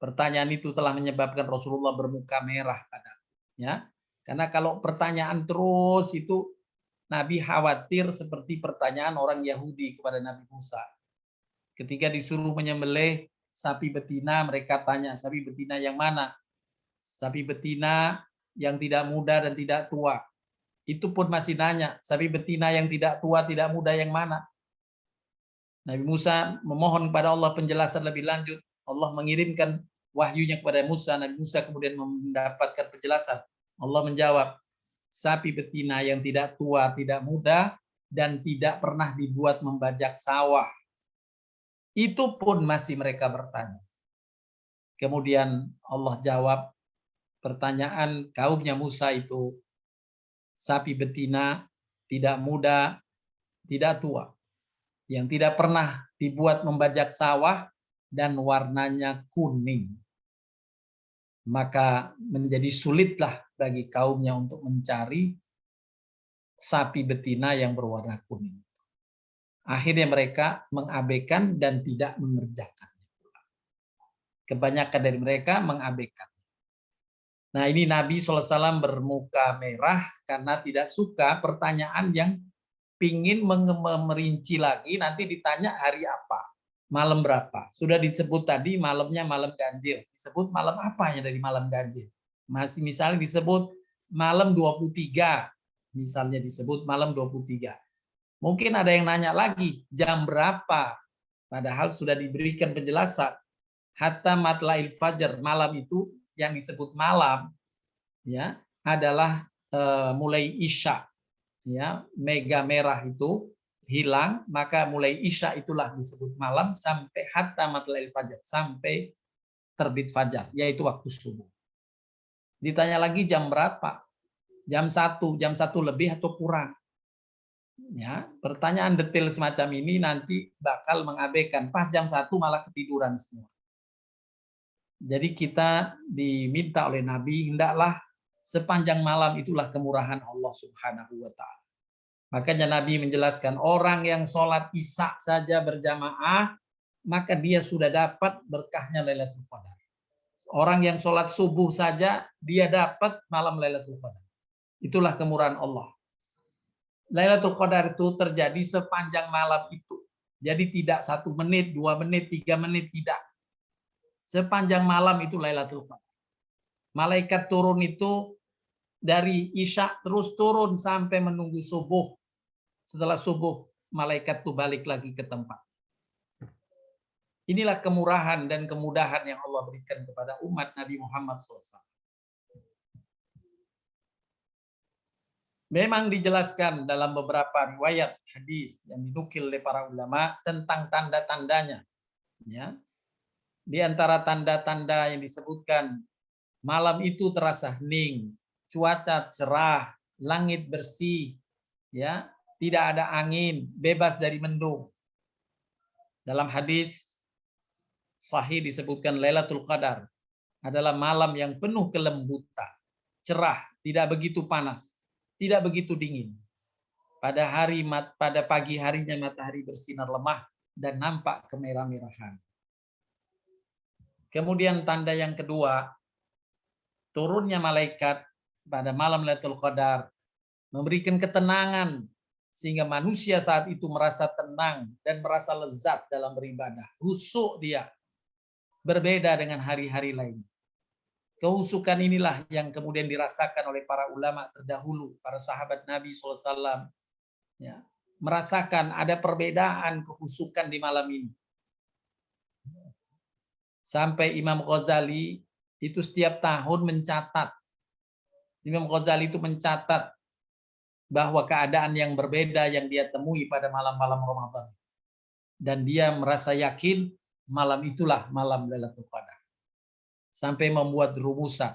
Pertanyaan itu telah menyebabkan Rasulullah bermuka merah padaku. Ya, karena kalau pertanyaan terus itu, Nabi khawatir seperti pertanyaan orang Yahudi kepada Nabi Musa. Ketika disuruh menyembelih sapi betina, mereka tanya, sapi betina yang mana? Sapi betina yang tidak muda dan tidak tua. Itu pun masih nanya, sapi betina yang tidak tua, tidak muda yang mana? Nabi Musa memohon kepada Allah penjelasan lebih lanjut. Allah mengirimkan wahyunya kepada Musa. Nabi Musa kemudian mendapatkan penjelasan. Allah menjawab, sapi betina yang tidak tua, tidak muda, dan tidak pernah dibuat membajak sawah. Itu pun masih mereka bertanya. Kemudian Allah jawab pertanyaan kaumnya Musa itu, sapi betina, tidak muda, tidak tua, yang tidak pernah dibuat membajak sawah, dan warnanya kuning. Maka menjadi sulitlah bagi kaumnya untuk mencari sapi betina yang berwarna kuning. Akhirnya mereka mengabaikan dan tidak mengerjakan. Kebanyakan dari mereka mengabaikan. Nah, ini Nabi SAW bermuka merah karena tidak suka pertanyaan yang pingin merinci lagi, nanti ditanya hari apa, malam berapa. Sudah disebut tadi malamnya malam ganjil. Disebut malam apanya dari malam ganjil? Masih misalnya disebut malam 23. Misalnya disebut malam 23. Mungkin ada yang nanya lagi, jam berapa? Padahal sudah diberikan penjelasan. Hatta matla'il fajar, malam itu yang disebut malam ya adalah mulai isya, ya mega merah itu hilang, maka mulai isya itulah disebut malam sampai hatta matla'il fajar, sampai terbit fajar, yaitu waktu subuh. Ditanya lagi jam berapa? Jam 1 lebih atau kurang? Ya, pertanyaan detail semacam ini nanti bakal mengabaikan, pas jam 1 malah ketiduran semua. Jadi kita diminta oleh Nabi, hendaklah sepanjang malam itulah kemurahan Allah Subhanahu wa Ta'ala. Makanya Nabi menjelaskan, orang yang sholat isya saja berjamaah, maka dia sudah dapat berkahnya Lailatul Qadar. Orang yang sholat subuh saja, dia dapat malam Lailatul Qadar. Itulah kemurahan Allah. Lailatul Qadar itu terjadi sepanjang malam itu. Jadi tidak 1 menit, 2 menit, 3 menit, tidak. Sepanjang malam itu Lailatul Qadar. Malaikat turun itu dari isya terus turun sampai menunggu subuh. Setelah subuh, malaikat itu balik lagi ke tempat. Inilah kemurahan dan kemudahan yang Allah berikan kepada umat Nabi Muhammad SAW. Memang dijelaskan dalam beberapa riwayat hadis yang dinukil oleh para ulama tentang tanda-tandanya. Ya. Di antara tanda-tanda yang disebutkan, malam itu terasa hening, cuaca cerah, langit bersih, ya, tidak ada angin, bebas dari mendung. Dalam hadis sahih disebutkan Lailatul Qadar adalah malam yang penuh kelembutan, cerah, tidak begitu panas, tidak begitu dingin. Pada pagi harinya matahari bersinar lemah dan nampak kemerah-merahan. Kemudian tanda yang kedua, turunnya malaikat pada malam Lailatul Qadar memberikan ketenangan sehingga manusia saat itu merasa tenang dan merasa lezat dalam beribadah. Khusyuk dia, berbeda dengan hari-hari lain. Kehusukan inilah yang kemudian dirasakan oleh para ulama terdahulu, para sahabat Nabi SAW. Ya, merasakan ada perbedaan kehusukan di malam ini. Sampai Imam Ghazali itu setiap tahun mencatat. Imam Ghazali itu mencatat bahwa keadaan yang berbeda yang dia temui pada malam-malam Ramadan. Dan dia merasa yakin malam itulah malam Lailatul Qadar. Sampai membuat rumusan.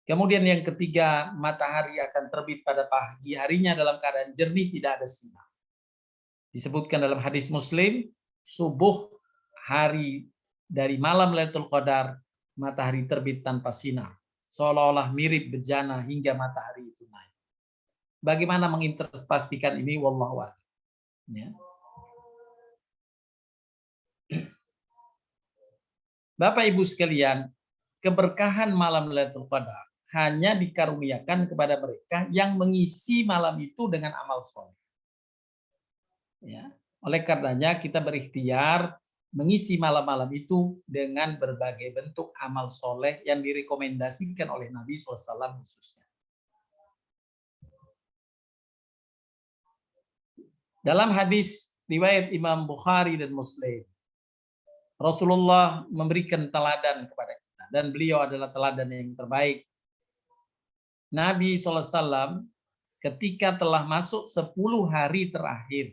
Kemudian yang ketiga, matahari akan terbit pada pagi harinya dalam keadaan jernih, tidak ada sinar. Disebutkan dalam hadis Muslim, subuh hari dari malam Lailatul Qadar, matahari terbit tanpa sinar. Seolah-olah mirip bejana hingga matahari itu naik. Bagaimana menginterpretasikan ini? Wallahu a'lam. Ya. Bapak Ibu sekalian, keberkahan malam Lailatul Qadar hanya dikaruniakan kepada mereka yang mengisi malam itu dengan amal soleh. Ya. Oleh karenanya kita berikhtiar mengisi malam-malam itu dengan berbagai bentuk amal soleh yang direkomendasikan oleh Nabi SAW khususnya. Dalam hadis riwayat Imam Bukhari dan Muslim, Rasulullah memberikan teladan kepada kita dan beliau adalah teladan yang terbaik. Nabi SAW ketika telah masuk 10 hari terakhir,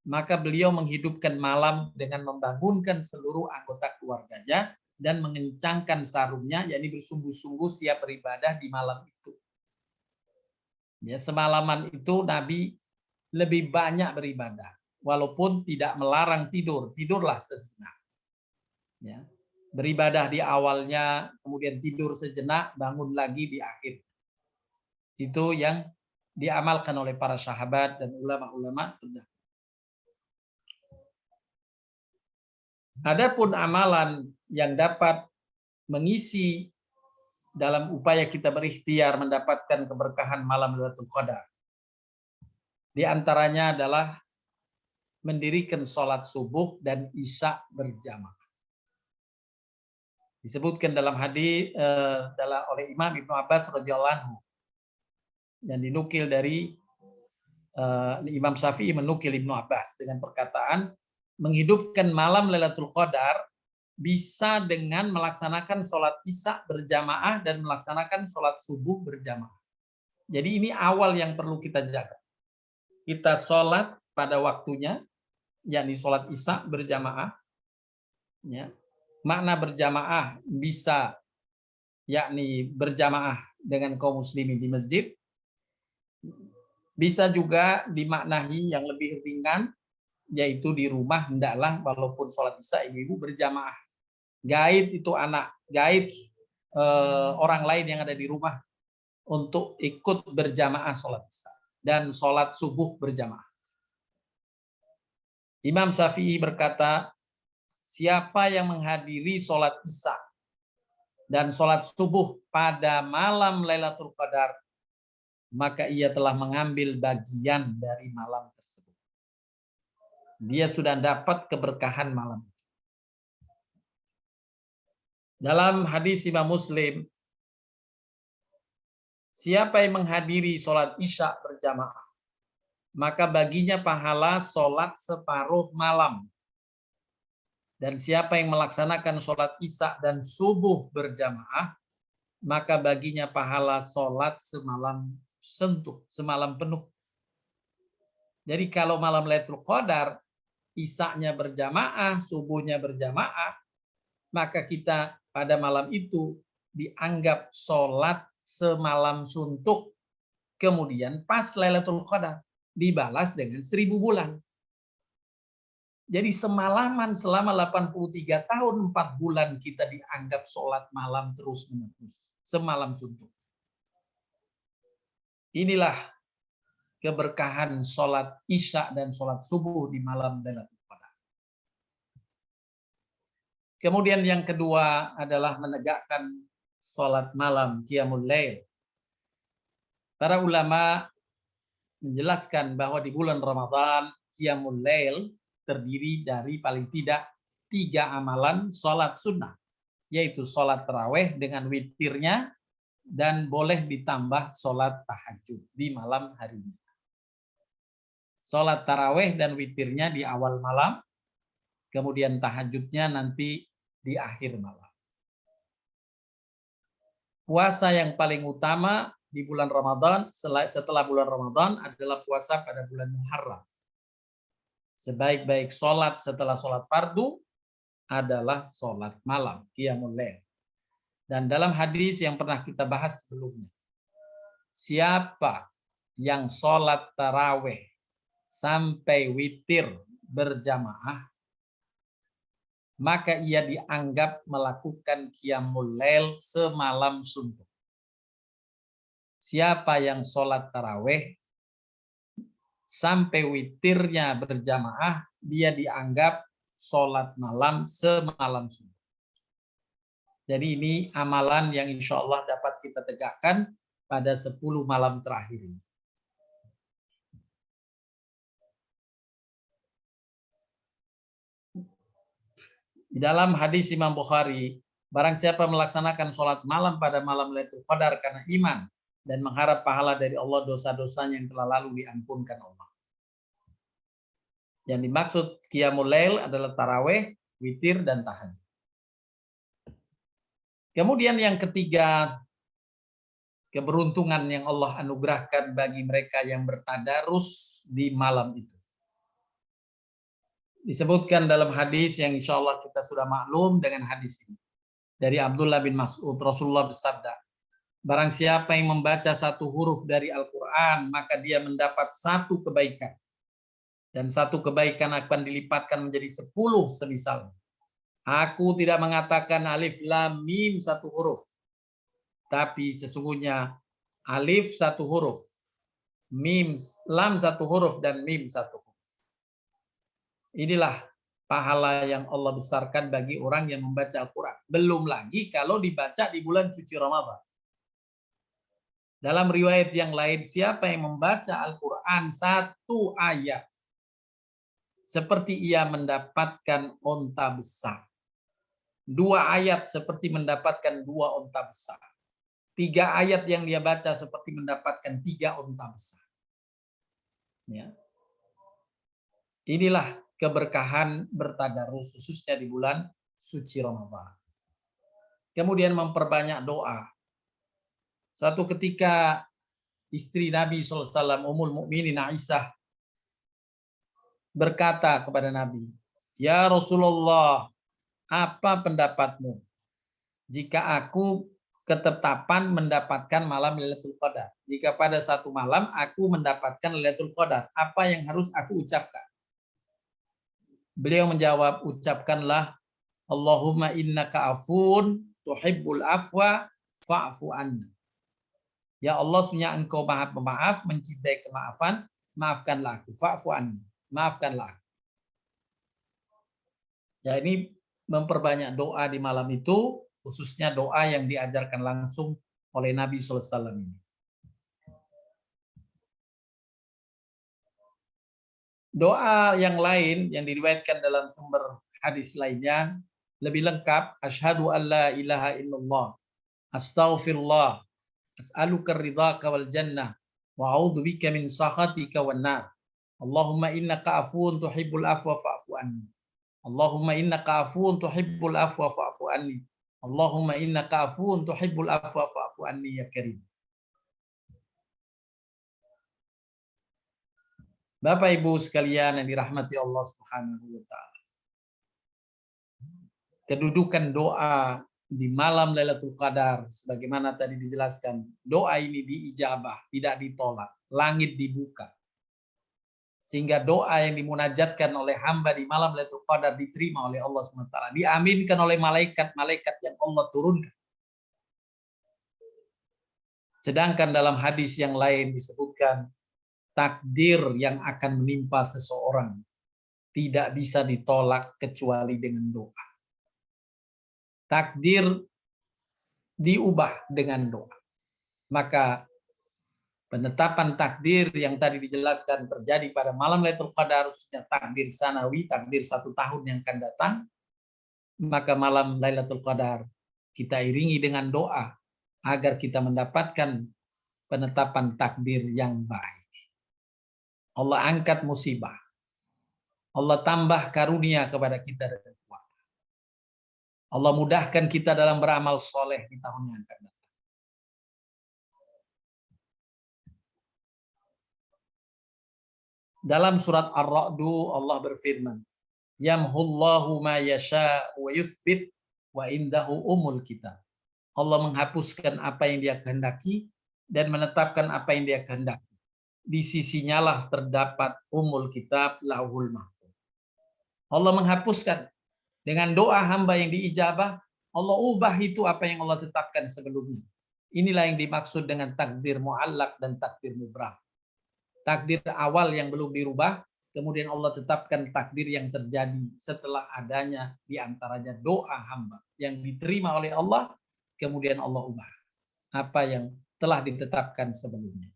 maka beliau menghidupkan malam dengan membangunkan seluruh anggota keluarganya dan mengencangkan sarungnya, yakni bersungguh-sungguh siap beribadah di malam itu. Ya, semalaman itu Nabi lebih banyak beribadah, walaupun tidak melarang tidur, tidurlah sejenak. Ya. Beribadah di awalnya, kemudian tidur sejenak, bangun lagi di akhir. Itu yang diamalkan oleh para sahabat dan ulama-ulama terdahulu. Adapun amalan yang dapat mengisi dalam upaya kita berikhtiar mendapatkan keberkahan malam Lailatul Qadar, di antaranya adalah mendirikan sholat subuh dan isya berjamaah. Disebutkan dalam hadis oleh Imam Ibnu Abbas radhiyallahu anhu dan dinukil dari Imam Syafi'i menukil Ibnu Abbas dengan perkataan menghidupkan malam Lailatul Qadar bisa dengan melaksanakan sholat isya berjamaah dan melaksanakan sholat subuh berjamaah. Jadi ini awal yang perlu kita jaga. Kita sholat pada waktunya, yakni sholat isya berjamaah. Ya. Makna berjamaah bisa yakni berjamaah dengan kaum muslimin di masjid. Bisa juga dimaknai yang lebih ringan, yaitu di rumah hendaklah walaupun sholat isya ibu-ibu berjamaah. Gaib itu anak, gaib orang lain yang ada di rumah untuk ikut berjamaah sholat isya dan sholat subuh berjamaah. Imam Syafi'i berkata, siapa yang menghadiri sholat isya dan sholat subuh pada malam Lailatul Qadar, maka ia telah mengambil bagian dari malam tersebut. Dia sudah dapat keberkahan malam. Dalam hadis Imam Muslim, siapa yang menghadiri sholat isya berjamaah, maka baginya pahala sholat separuh malam. Dan siapa yang melaksanakan sholat isya dan subuh berjamaah, maka baginya pahala sholat semalam sentuh, semalam penuh. Jadi kalau malam Lailatul Qadar, isyanya berjamaah, subuhnya berjamaah, maka kita pada malam itu dianggap sholat semalam suntuk. Kemudian pas Lailatul Qadar dibalas dengan 1000 bulan. Jadi semalaman selama 83 tahun 4 bulan kita dianggap sholat malam terus-menerus. Semalam suntuk. Inilah keberkahan sholat isya dan sholat subuh di malam Lailatul Qadar. Kemudian yang kedua adalah menegakkan sholat malam Qiyamul Lail. Para ulama menjelaskan bahwa di bulan Ramadan Qiyamul Lail terdiri dari paling tidak 3 amalan sholat sunnah, yaitu sholat taraweh dengan witirnya dan boleh ditambah sholat tahajud di malam harinya. Sholat taraweh dan witirnya di awal malam, kemudian tahajudnya nanti di akhir malam. Puasa yang paling utama di bulan Ramadan setelah bulan Ramadan adalah puasa pada bulan Muharram. Sebaik-baik sholat setelah sholat fardu adalah sholat malam, qiyamul lail. Dan dalam hadis yang pernah kita bahas sebelumnya, siapa yang sholat taraweh sampai witir berjamaah, maka ia dianggap melakukan qiyamul lail semalam suntuk. Siapa yang sholat taraweh sampai witirnya berjamaah, dia dianggap sholat malam semalam suntuk. Jadi ini amalan yang insya Allah dapat kita tegakkan pada 10 malam terakhir ini. Di dalam hadis Imam Bukhari, barang siapa melaksanakan sholat malam pada malam Lailatul Qadar karena iman dan mengharap pahala dari Allah, dosa-dosanya yang telah lalu diampunkan Allah. Yang dimaksud qiyamul lail adalah taraweh, witir, dan tahajud. Kemudian yang ketiga, keberuntungan yang Allah anugerahkan bagi mereka yang bertadarus di malam itu. Disebutkan dalam hadis yang insya Allah kita sudah maklum dengan hadis ini. Dari Abdullah bin Mas'ud, Rasulullah bersabda, barang siapa yang membaca satu huruf dari Al-Quran, maka dia mendapat satu kebaikan. Dan satu kebaikan akan dilipatkan menjadi 10 semisal. Aku tidak mengatakan alif lam mim satu huruf. Tapi sesungguhnya alif satu huruf, mim lam satu huruf, dan mim satu huruf. Inilah pahala yang Allah besarkan bagi orang yang membaca Al-Quran. Belum lagi kalau dibaca di bulan suci Ramadan. Dalam riwayat yang lain, siapa yang membaca Al-Quran satu ayat, seperti ia mendapatkan onta besar. 2 ayat seperti mendapatkan 2 onta besar. 3 ayat yang dia baca seperti mendapatkan 3 onta besar. Ya. Inilah keberkahan bertadarus khususnya di bulan suci Ramadan. Kemudian memperbanyak doa. Suatu ketika istri Nabi SAW, Ummul Mukminin Aisyah, berkata kepada Nabi, "Ya Rasulullah, apa pendapatmu jika aku ketetapan mendapatkan malam Lailatul Qadar? Jika pada satu malam aku mendapatkan Lailatul Qadar, apa yang harus aku ucapkan?" Beliau menjawab, ucapkanlah Allahumma innaka afun tuhibbul afwa fa'fu anna. Ya Allah, sesungguhnya Engkau Maha Pemaaf, mencintai kemaafan, maafkanlah aku. Fa'fu anni, maafkanlah aku. Ya, ini memperbanyak doa di malam itu, khususnya doa yang diajarkan langsung oleh Nabi SAW ini. Doa yang lain yang diriwayatkan dalam sumber hadis lainnya lebih lengkap. Asyhadu an la ilaha illallah, astaghfirullah, as'aluka ridhaka wal jannah, wa a'udzubika min sakhatika wan nar. Allahumma innaka afuwun tuhibbul afwa fa'fu anni. Allahumma innaka afuwun tuhibbul afwa fa'fu anni. Allahumma innaka afuwun tuhibbul afwa fa'fu anni ya karim. Bapak Ibu sekalian yang dirahmati Allah Subhanahu wa taala. Kedudukan doa di malam Lailatul Qadar sebagaimana tadi dijelaskan, doa ini diijabah, tidak ditolak, langit dibuka. Sehingga doa yang dimunajatkan oleh hamba di malam Lailatul Qadar diterima oleh Allah SWT, diaminkan oleh malaikat-malaikat yang Allah turunkan. Sedangkan dalam hadis yang lain disebutkan, takdir yang akan menimpa seseorang tidak bisa ditolak kecuali dengan doa. Takdir diubah dengan doa. Maka penetapan takdir yang tadi dijelaskan terjadi pada malam Lailatul Qadar, khususnya takdir sanawi, takdir 1 tahun yang akan datang, maka malam Lailatul Qadar kita iringi dengan doa agar kita mendapatkan penetapan takdir yang baik. Allah angkat musibah. Allah tambah karunia kepada kita dan kuat. Allah mudahkan kita dalam beramal soleh di tahun yang akan datang. Dalam surat Ar-Ra'du Allah berfirman, Yamhullahu ma yasha wa yuthbit wa indahu umul kitab. Allah menghapuskan apa yang Dia kehendaki dan menetapkan apa yang Dia kehendaki. Di sisinya lah terdapat umul kitab, lauhul mahfuz. Allah menghapuskan dengan doa hamba yang diijabah, Allah ubah itu apa yang Allah tetapkan sebelumnya. Inilah yang dimaksud dengan takdir muallak dan takdir mubrah. Takdir awal yang belum dirubah, kemudian Allah tetapkan takdir yang terjadi setelah adanya diantaranya doa hamba yang diterima oleh Allah, kemudian Allah ubah apa yang telah ditetapkan sebelumnya.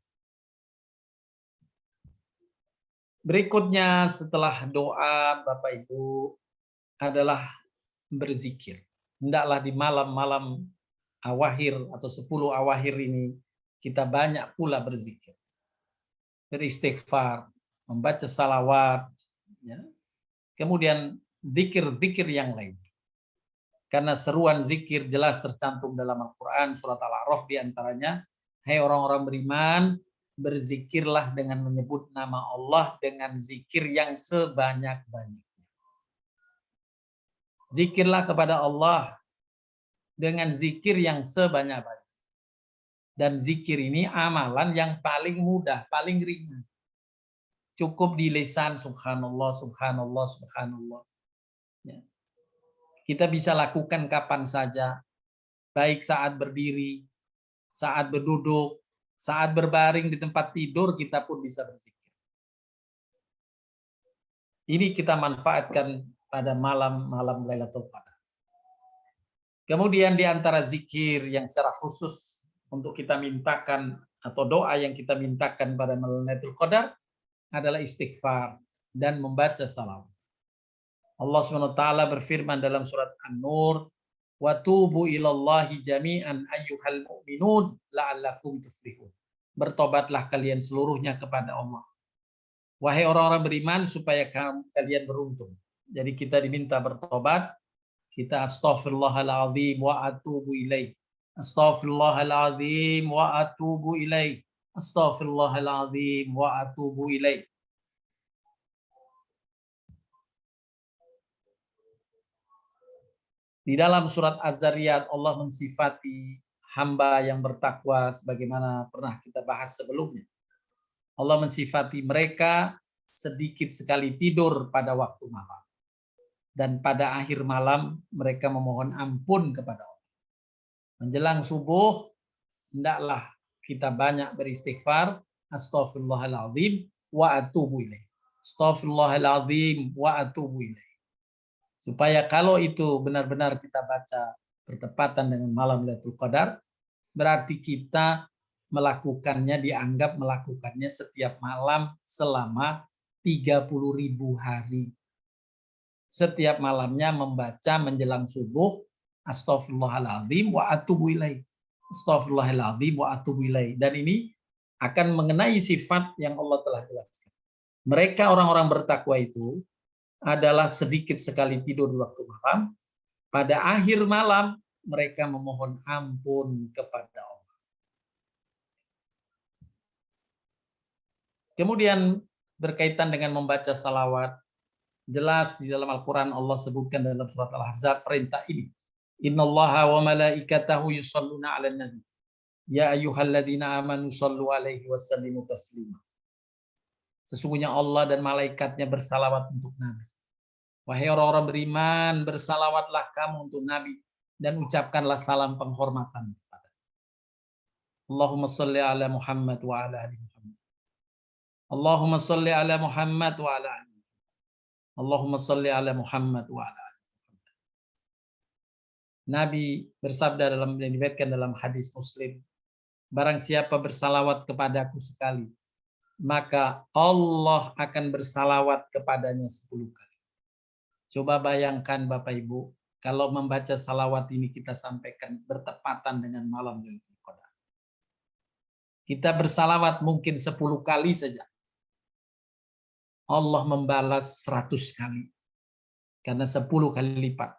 Berikutnya setelah doa, Bapak Ibu, adalah berzikir. Hendaklah di malam-malam awakhir atau 10 awakhir ini kita banyak pula berzikir. Beristighfar, membaca salawat, ya. Kemudian zikir-zikir yang lain. Karena seruan zikir jelas tercantum dalam Al-Quran, surat Al-A'raf diantaranya, hai orang-orang beriman, berzikirlah dengan menyebut nama Allah dengan zikir yang sebanyak-banyaknya. Zikirlah kepada Allah dengan zikir yang sebanyak-banyaknya. Dan zikir ini amalan yang paling mudah, paling ringan. Cukup di lisan subhanallah, subhanallah, subhanallah. Ya. Kita bisa lakukan kapan saja, baik saat berdiri, saat berduduk, saat berbaring di tempat tidur, kita pun bisa berzikir. Ini kita manfaatkan pada malam-malam Lailatul Qadar. Kemudian di antara zikir yang secara khusus untuk kita mintakan atau doa yang kita mintakan pada malam Lailatul Qadar adalah istighfar dan membaca salawat. Allah SWT berfirman dalam surat An-Nur, wa tubu ilallahi jami'an ayyuhal mu'minun la'allakum tuflihun. Bertobatlah kalian seluruhnya kepada Allah. Wahai orang-orang beriman supaya kalian beruntung. Jadi kita diminta bertobat, kita astaghfirullahaladzim wa atubu ilaih. Astaghfirullahaladzim wa atubu ilaih. Astaghfirullahaladzim wa atubu ilaih. Di dalam surat Az-Zariyat Allah mensifati hamba yang bertakwa sebagaimana pernah kita bahas sebelumnya. Allah mensifati mereka sedikit sekali tidur pada waktu malam. Dan pada akhir malam mereka memohon ampun kepada Allah. Menjelang subuh hendaklah kita banyak beristighfar, astaghfirullahaladzim wa atubu ilaih. Astaghfirullahaladzim wa atubu ilaih. Supaya kalau itu benar-benar kita baca bertepatan dengan malam Lailatul Qadar, berarti kita melakukannya, dianggap melakukannya setiap malam selama 30.000 hari. Setiap malamnya membaca menjelang subuh, astaghfirullahaladzim wa atubu ilaih. Astaghfirullahaladzim wa atubu ilaih. Dan ini akan mengenai sifat yang Allah telah jelaskan. Mereka orang-orang bertakwa itu adalah sedikit sekali tidur di waktu malam. Pada akhir malam mereka memohon ampun kepada Allah. Kemudian berkaitan dengan membaca salawat, jelas di dalam Al-Quran Allah sebutkan dalam surat Al-Ahzab perintah ini. Innallaha wa malaikatahu yusalluna 'alan nabi. Ya ayyuhalladzina amanu sallu 'alaihi wasallimu taslima. Sesungguhnya Allah dan malaikatnya bersalawat untuk Nabi. Wahai orang-orang beriman, bersalawatlah kamu untuk Nabi dan ucapkanlah salam penghormatan kepada. Allahumma shalli ala Muhammad wa ala ali Muhammad. Allahumma shalli ala Muhammad wa ala ali. Allahumma shalli ala Muhammad wa ala ali Muhammad. Nabi bersabda dalam yang diriwayatkan dalam hadis Muslim, barang siapa bersalawat kepadaku sekali, maka Allah akan bersalawat kepadanya 10 kali. Coba bayangkan Bapak Ibu, kalau membaca salawat ini kita sampaikan bertepatan dengan malam Lailatul Qadar. Kita bersalawat mungkin 10 kali saja. Allah membalas 100 kali. Karena 10 kali lipat.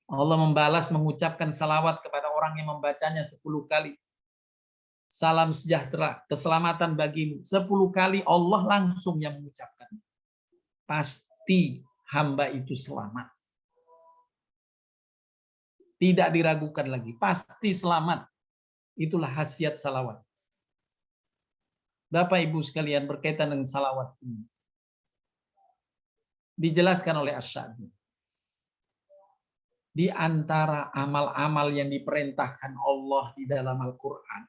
Allah membalas mengucapkan salawat kepada orang yang membacanya 10 kali. salam sejahtera, keselamatan bagimu. 10 kali Allah langsung yang mengucapkan. Pasti hamba itu selamat. Tidak diragukan lagi, pasti selamat. Itulah khasiat salawat. Bapak Ibu sekalian, berkaitan dengan salawat ini, dijelaskan oleh Asy-Sya'bi. Di antara amal-amal yang diperintahkan Allah di dalam Al-Quran,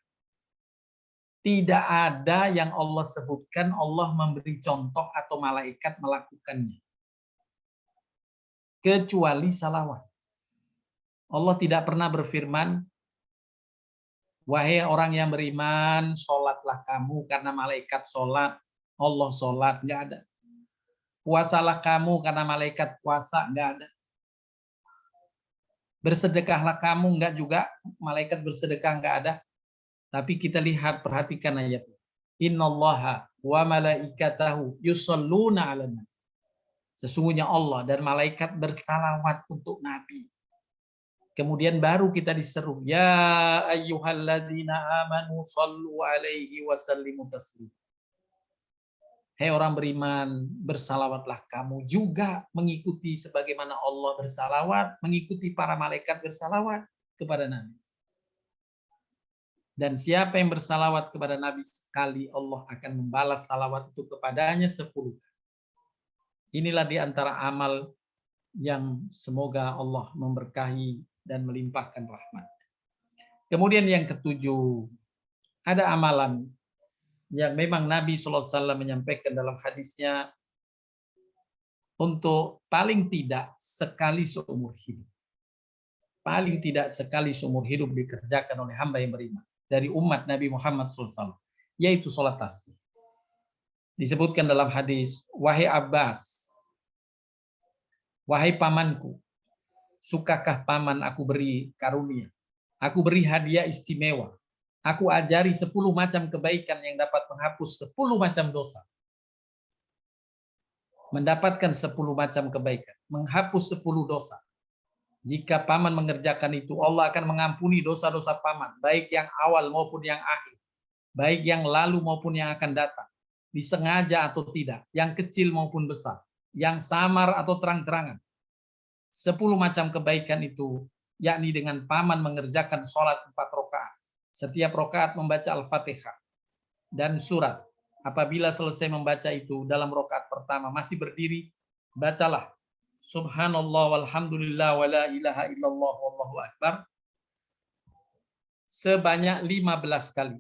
tidak ada yang Allah sebutkan Allah memberi contoh atau malaikat melakukannya. Kecuali salawat. Allah tidak pernah berfirman, wahai orang yang beriman, sholatlah kamu karena malaikat sholat, Allah sholat, nggak ada. Puasalah kamu karena malaikat puasa, nggak ada. Bersedekahlah kamu, enggak juga, malaikat bersedekah enggak ada. Tapi kita lihat, perhatikan ayat. Innallaha wa malaikatahu yusholluna 'alan nabi. Sesungguhnya Allah dan malaikat bersalawat untuk Nabi. Kemudian baru kita diseru, ya ayyuhalladzina amanu shallu 'alaihi wa sallimu taslima. Hei orang beriman, bersalawatlah kamu juga mengikuti sebagaimana Allah bersalawat, mengikuti para malaikat bersalawat kepada Nabi. Dan siapa yang bersalawat kepada Nabi sekali, Allah akan membalas salawat itu kepadanya 10. Inilah di antara amal yang semoga Allah memberkahi dan melimpahkan rahmat. Kemudian yang ketujuh, ada amalan yang memang Nabi SAW menyampaikan dalam hadisnya untuk paling tidak sekali seumur hidup. Paling tidak sekali seumur hidup dikerjakan oleh hamba yang beriman dari umat Nabi Muhammad SAW, yaitu sholat tasbih. Disebutkan dalam hadis, wahai Abbas, wahai pamanku, sukakah paman aku beri karunia? Aku beri hadiah istimewa. Aku ajari 10 macam kebaikan yang dapat menghapus 10 macam dosa. Mendapatkan 10 macam kebaikan, menghapus 10 dosa. Jika paman mengerjakan itu, Allah akan mengampuni dosa-dosa paman, baik yang awal maupun yang akhir, baik yang lalu maupun yang akan datang, disengaja atau tidak, yang kecil maupun besar, yang samar atau terang-terangan. 10 macam kebaikan itu, yakni dengan paman mengerjakan sholat 4 rakaat. Setiap rakaat membaca Al-Fatihah dan surat. Apabila selesai membaca itu dalam rakaat pertama masih berdiri, bacalah Subhanallah walhamdulillah wa la ilaha illallah wallahu akbar sebanyak 15 kali.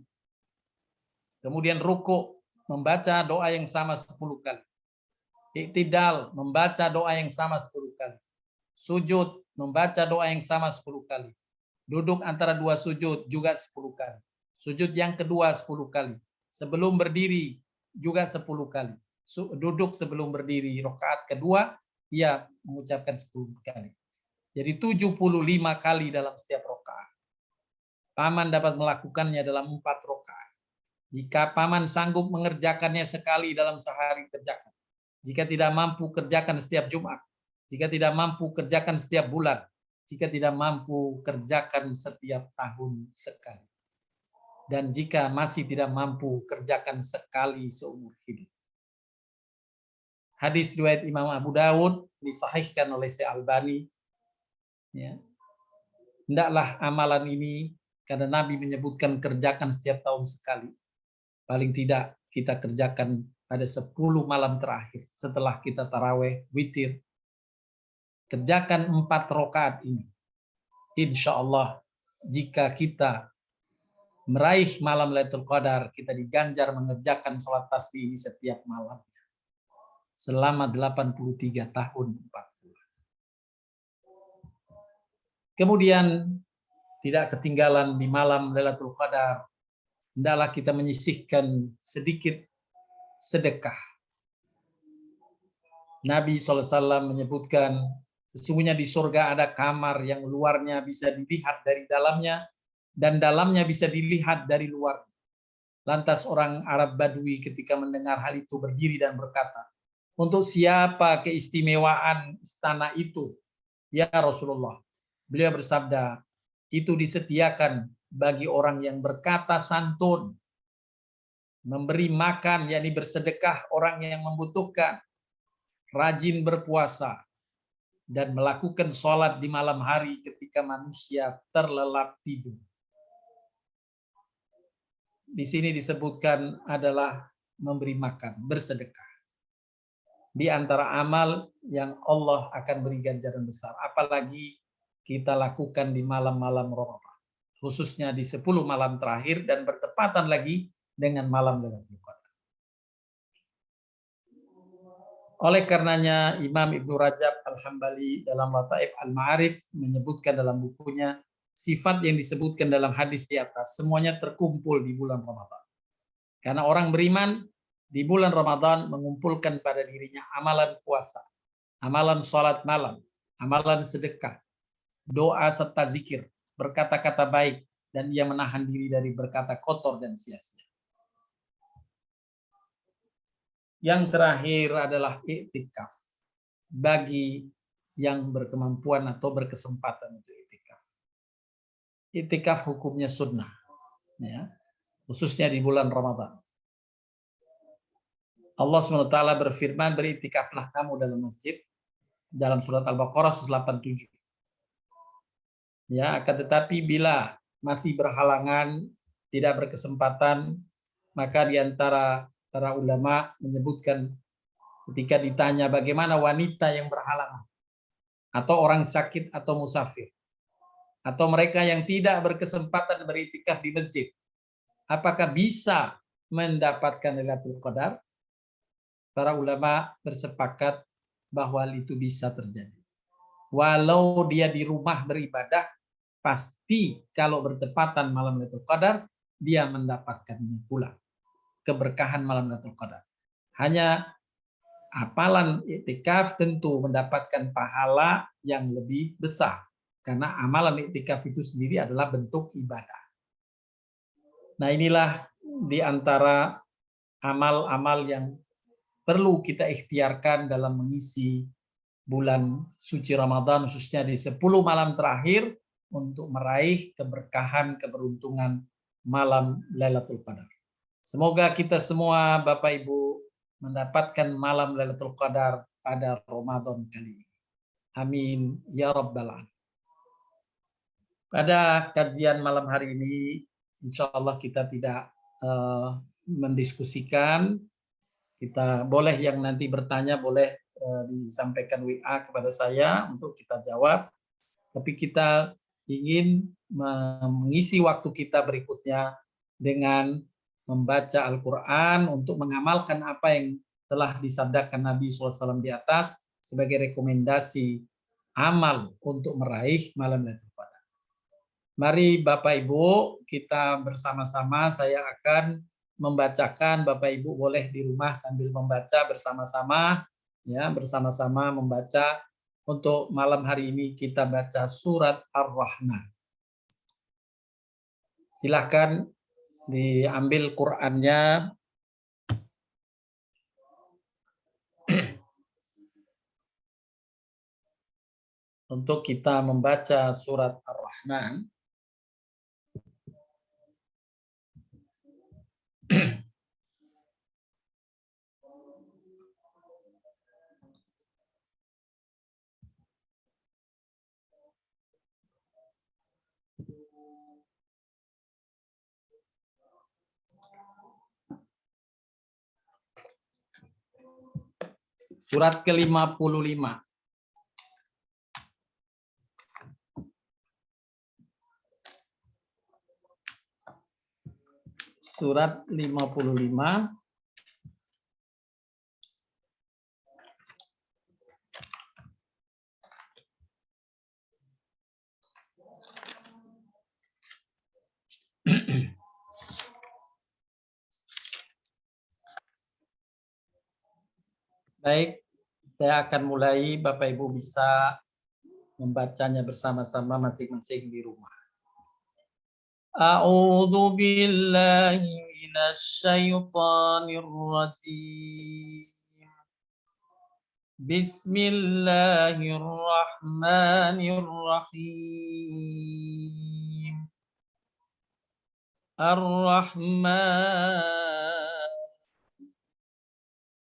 Kemudian ruku, membaca doa yang sama 10 kali. Iktidal, membaca doa yang sama 10 kali. Sujud, membaca doa yang sama 10 kali. Duduk antara 2 sujud juga 10 kali. Sujud yang kedua 10 kali. Sebelum berdiri juga 10 kali. Duduk sebelum berdiri rakaat kedua, ia mengucapkan 10 kali. Jadi 75 kali dalam setiap rakaat. Paman dapat melakukannya dalam 4 rakaat. Jika paman sanggup mengerjakannya sekali dalam sehari, kerjakan. Jika tidak mampu, kerjakan setiap Jumat. Jika tidak mampu, kerjakan setiap bulan. Jika tidak mampu, kerjakan setiap tahun sekali. Dan jika masih tidak mampu, kerjakan sekali seumur hidup. Hadis riwayat Imam Abu Dawud, disahihkan oleh Syekh Albani. Ya. Hendaklah amalan ini, karena Nabi menyebutkan kerjakan setiap tahun sekali. Paling tidak kita kerjakan pada 10 malam terakhir setelah kita taraweh, witir. Kerjakan 4 rakaat ini. Insya Allah, jika kita meraih malam Lailatul Qadar, kita diganjar mengerjakan sholat tasbih ini setiap malam. Selama 83 tahun 4 bulan. Kemudian, tidak ketinggalan di malam Lailatul Qadar, hendaklah kita menyisihkan sedikit sedekah. Nabi SAW menyebutkan, sesungguhnya di surga ada kamar yang luarnya bisa dilihat dari dalamnya, dan dalamnya bisa dilihat dari luar. Lantas orang Arab Badui ketika mendengar hal itu berdiri dan berkata, untuk siapa keistimewaan istana itu, ya Rasulullah? Beliau bersabda, itu disediakan bagi orang yang berkata santun, memberi makan, yakni bersedekah orang yang membutuhkan, rajin berpuasa, dan melakukan sholat di malam hari ketika manusia terlelap tidur. Di sini disebutkan adalah memberi makan, bersedekah. Di antara amal yang Allah akan beri ganjaran besar. Apalagi kita lakukan di malam-malam Ramadan. Khususnya di 10 malam terakhir dan bertepatan lagi dengan malam Lailatul Qadar. Oleh karenanya Imam Ibnu Rajab Al-Hambali dalam Lataif Al-Ma'arif menyebutkan dalam bukunya, sifat yang disebutkan dalam hadis di atas semuanya terkumpul di bulan Ramadan. Karena orang beriman di bulan Ramadan mengumpulkan pada dirinya amalan puasa, amalan sholat malam, amalan sedekah, doa serta zikir, berkata-kata baik, dan ia menahan diri dari berkata kotor dan sia-sia. Yang terakhir adalah iktikaf. Bagi yang berkemampuan atau berkesempatan untuk iktikaf. Iktikaf hukumnya sunnah, ya, khususnya di bulan Ramadan. Allah SWT berfirman, beriktikaflah kamu dalam masjid, dalam surat Al-Baqarah 187. Ya, akan tetapi bila masih berhalangan, tidak berkesempatan, maka di antara para ulama menyebutkan ketika ditanya bagaimana wanita yang berhalangan, atau orang sakit atau musafir, atau mereka yang tidak berkesempatan beriktikaf di masjid, apakah bisa mendapatkan Lailatul Qadar? Para ulama bersepakat bahwa itu bisa terjadi. Walau dia di rumah beribadah, pasti kalau bertepatan malam Lailatul Qadar, dia mendapatkannya pula. Keberkahan malam Lailatul Qadar. Hanya amalan iktikaf tentu mendapatkan pahala yang lebih besar. Karena amalan iktikaf itu sendiri adalah bentuk ibadah. Nah, inilah di antara amal-amal yang perlu kita ikhtiarkan dalam mengisi bulan suci Ramadan, khususnya di 10 malam terakhir, untuk meraih keberkahan, keberuntungan malam Lailatul Qadar. Semoga kita semua, Bapak Ibu, mendapatkan malam Lailatul Qadar pada Ramadan kali ini. Amin ya rabbal alamin. Pada kajian malam hari ini, insya Allah kita tidak mendiskusikan. Kita boleh yang nanti bertanya boleh disampaikan WA kepada saya untuk kita jawab. Tapi kita ingin mengisi waktu kita berikutnya dengan membaca Al-Quran untuk mengamalkan apa yang telah disabdakan Nabi SAW di atas sebagai rekomendasi amal untuk meraih malam Lailatul Qadar. Mari Bapak Ibu kita bersama-sama, saya akan membacakan, Bapak Ibu boleh di rumah sambil membaca bersama-sama, ya, bersama-sama membaca. Untuk malam hari ini kita baca surat Ar-Rahman. Silahkan diambil Qur'annya. Untuk kita membaca surat Ar-Rahman. Surat ke-55. Surat 55. Baik, saya akan mulai. Bapak Ibu bisa membacanya bersama-sama masing-masing di rumah. A'udzu billahi minasy syaithanir rajim. Bismillahirrahmanirrahim. Ar-Rahman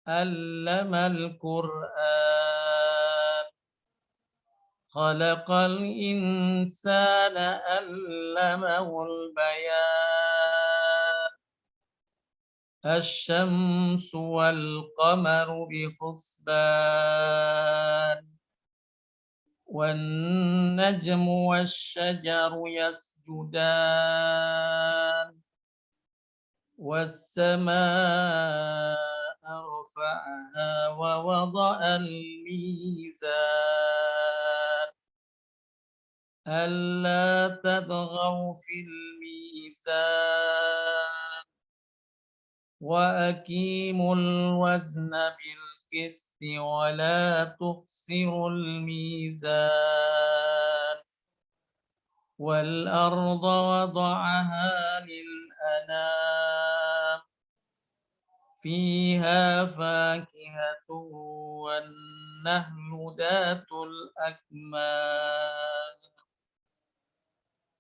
allama al-Qur'an khalaqal insana allamahul bayan asy-syamsu wal qamaru bihusban wan najmu wasy-syajaru yasjudan was-samaa'a rafa'aha wa wada'al mizan alla tadghaw fil mizan wa aqimul wazna bil qisti wa la tukhsirul mizan wal arda wada'aha lil anam fiha fakihatun wan nahlu datul akmal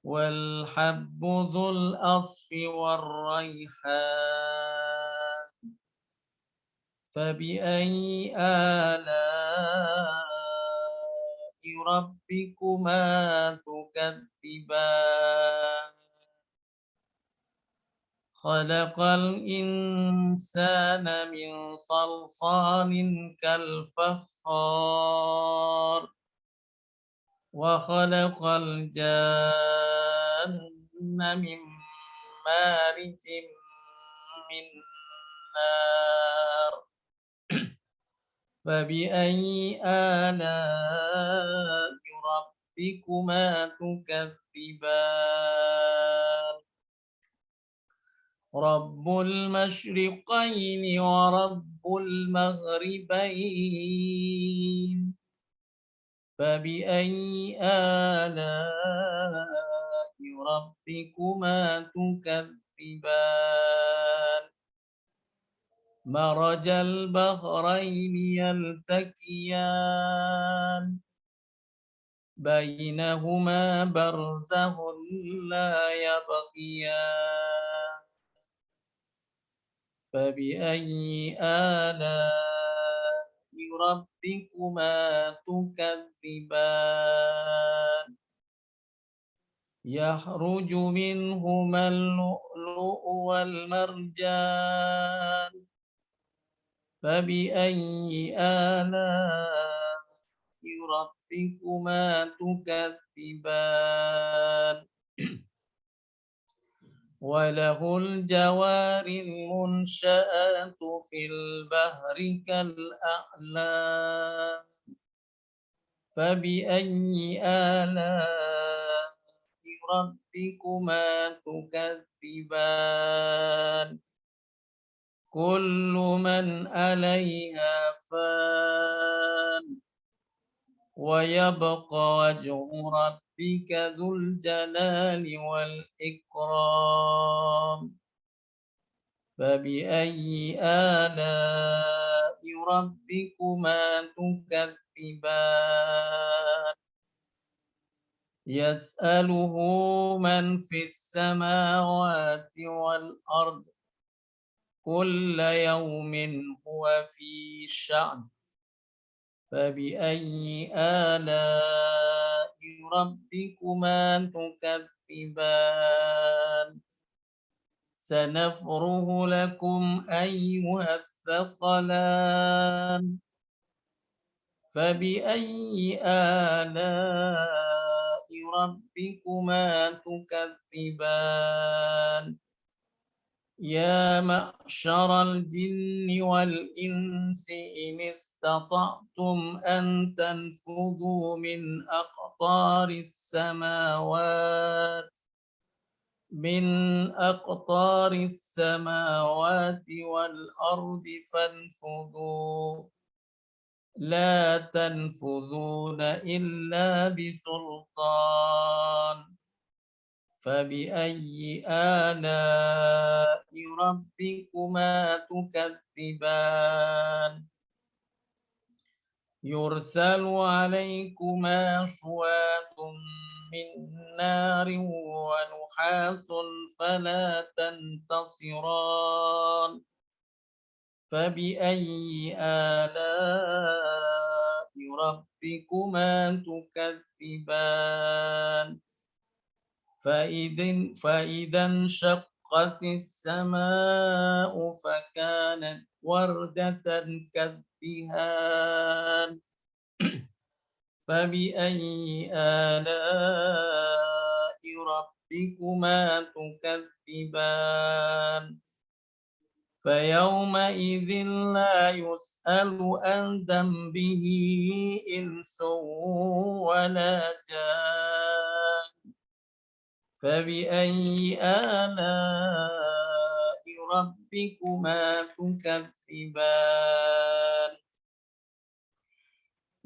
wal habbu dhul asfi war rayhan fabi'ayyi ala'i rabbikuma tukadziban khalaqal insana min salsalin kal fakhar wa khalaqal janna min marijin min nar fabi'ayyi ala'i rabbikuma tukadziban Rabbul masyriqaini wa rabbul maghribain fabi'ayyi ala'i rabbikuma tukadziban marajal bahraini yaltaqiyan bainahuma barzakhun la yabghiyan fabi'ayyi ala'i rabbikuma tukadziban yahruju minhumal lu'lu'u wal marjan fabi'ayyi ala'i rabbikuma tukadziban وله الجوار المنشآت في البحر كالأعلام فبأي آلاء ربكما تكذبان كل من عليها فان ويبقى وجه ربك ذو الجلال والإكرام فبأي آلاء ربكما تكذبان يسأله من في السماوات والأرض كل يوم هو في شأن فبأي آلاء ربكما تكذبان سنفرغ لكم أيها الثقلان فبأي آلاء ربكما تكذبان يا معشر الجن والإنس إن استطعتم أن تنفذوا من أقطار السماوات والأرض فانفذوا لا تنفذون إلا بسلطان فبأي آلاء ربكما تكذبان يرسل عليكما شواظ من نار ونحاس فلا تنتصران فبأي آلاء ربكما تكذبان فإذا انشقت السماء فكانت وردة كالدهان فبأي آلاء ربكما تكذبان فيومئذ لا يسأل عن ذنبه إنس ولا جان فبأي آلاء ربكما تكذبان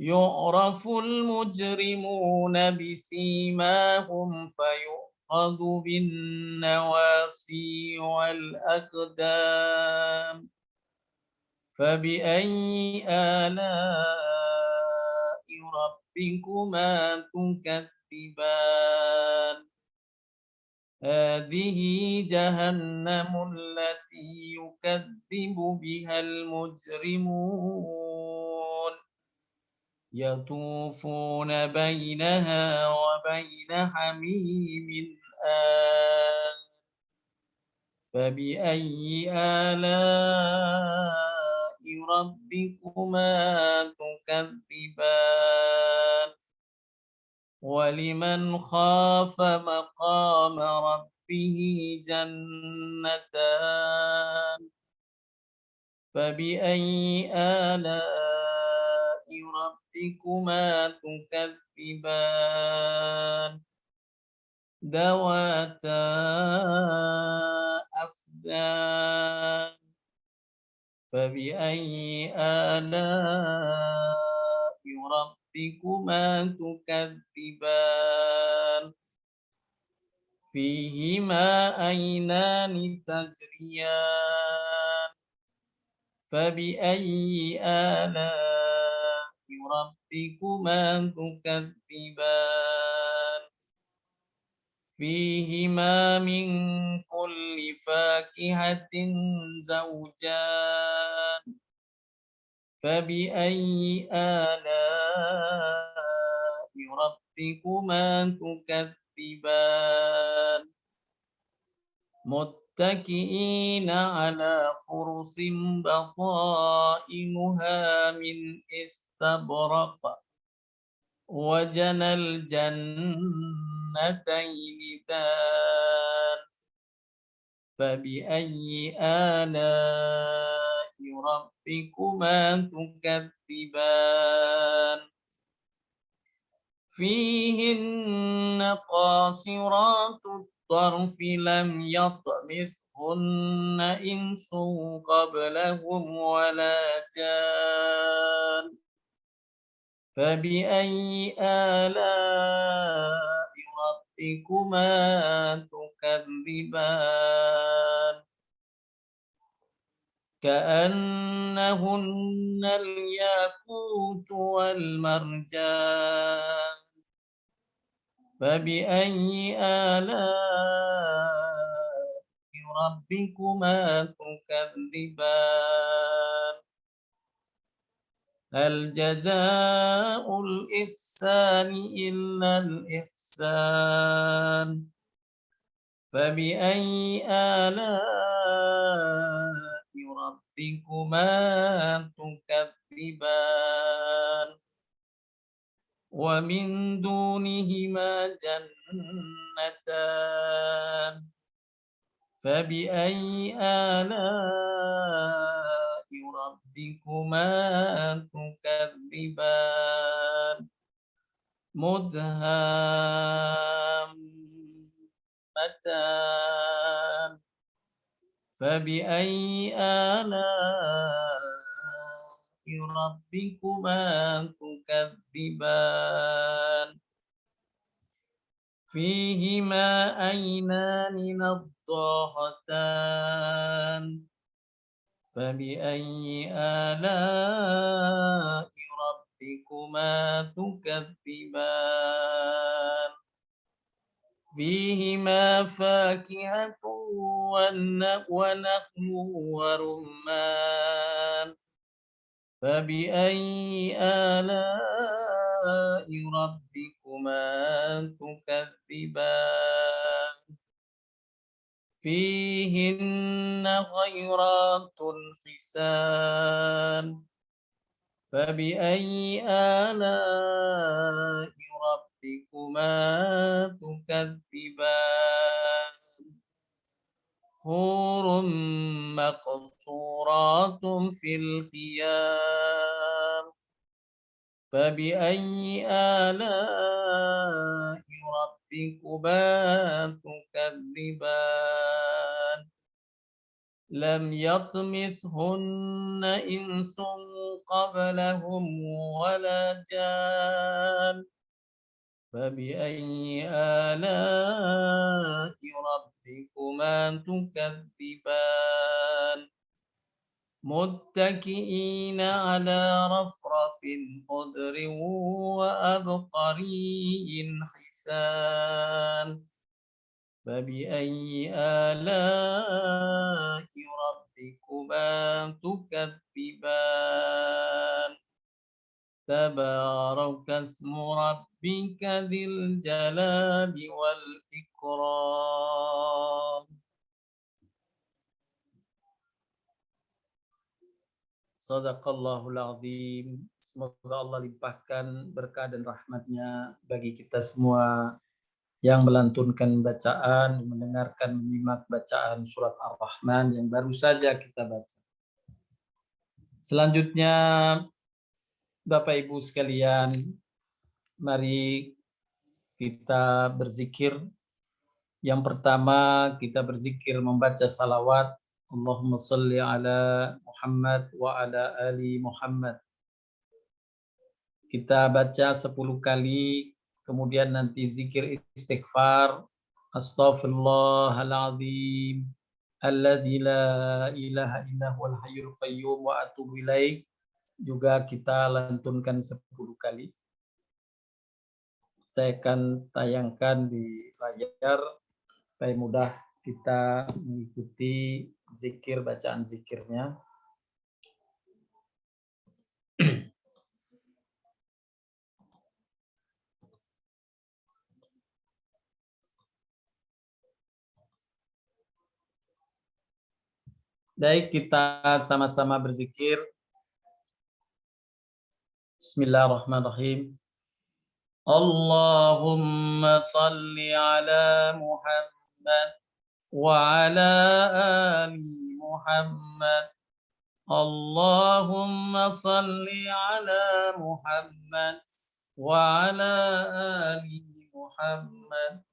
يعرف المجرمون بسيماهم فيؤخذ بالنواصي والأقدام فبأي آلاء ربكما تكذبان هذه جهنم التي يكذب بها المجرمون يطوفون بينها وبين حميم آن فبأي آلاء ربكما تكذبان ولمن خاف مقام ربه جنتان فبأي آلاء ربكما تكذبان ذواتا أفنان فبأي آلاء ربكما تكذبان فيهما عينان تجريان فبأي آلاء ربكما تكذبان فيهما من كل فاكهة زوجان فبأي آلاء ربكما تكذبان متكئين على فرش بطائنها من استبرق وجنى الجنتين دان فبأي آلاء ربكما تكذبان فيهن قاصرات الطرف لم يطمثهن إنس قبلهم ولا جان فبأي آلاء ربكما تكذبان كأنهن الياقوت والمرجان فبأي آلاء ربكما تكذبان هل جزاء الإحسان إلا الإحسان فبأي آلاء ربكما تكذبان ومن دونهما جنتان فبأي آلاء ربكما تكذبان مدهامتان فبأي آلاء ربكما تكذبان فيهما عينان نضاختان فبأي آلاء ربكما تكذبان فيهما فاكهة ونخل ورمان فبأي آلاء ربكما تكذبان فيهن خيرات حسان فبأي آلاء ربكما تكذبان حور مقصورات في الخيام فبأي آلاء ربكما تكذبان لم يطمثهن إنس قبلهم ولا جان فبأي آلاء ربكما تكذبان متكئين على رفرف خضر وأبقري حسان فبأي آلاء ربكما تكذبان تبارك اسم ربك ذي الجلال والإكرام. Sadaqallahul azim. Semoga Allah limpahkan berkah dan rahmatnya bagi kita semua yang melantunkan bacaan, mendengarkan, menyimak bacaan surat Ar-Rahman yang baru saja kita baca. Selanjutnya, Bapak Ibu sekalian, mari kita berzikir. Yang pertama, kita berzikir membaca salawat. Allahumma salli ala Muhammad wa ala ali Muhammad. Kita baca 10 kali, kemudian nanti zikir istighfar. Astaghfirullahaladzim. Alladzi la ilaha illa huwal hayyul qayyum wa atubu ilaih. Juga kita lantunkan 10 kali. Saya akan tayangkan di layar supaya mudah kita mengikuti zikir, bacaan zikirnya. Baik, kita sama-sama berzikir. Bismillahirrahmanirrahim. Allahumma salli ala Muhammad wa ala ali Muhammad. Allahumma salli ala Muhammad wa ala ali Muhammad.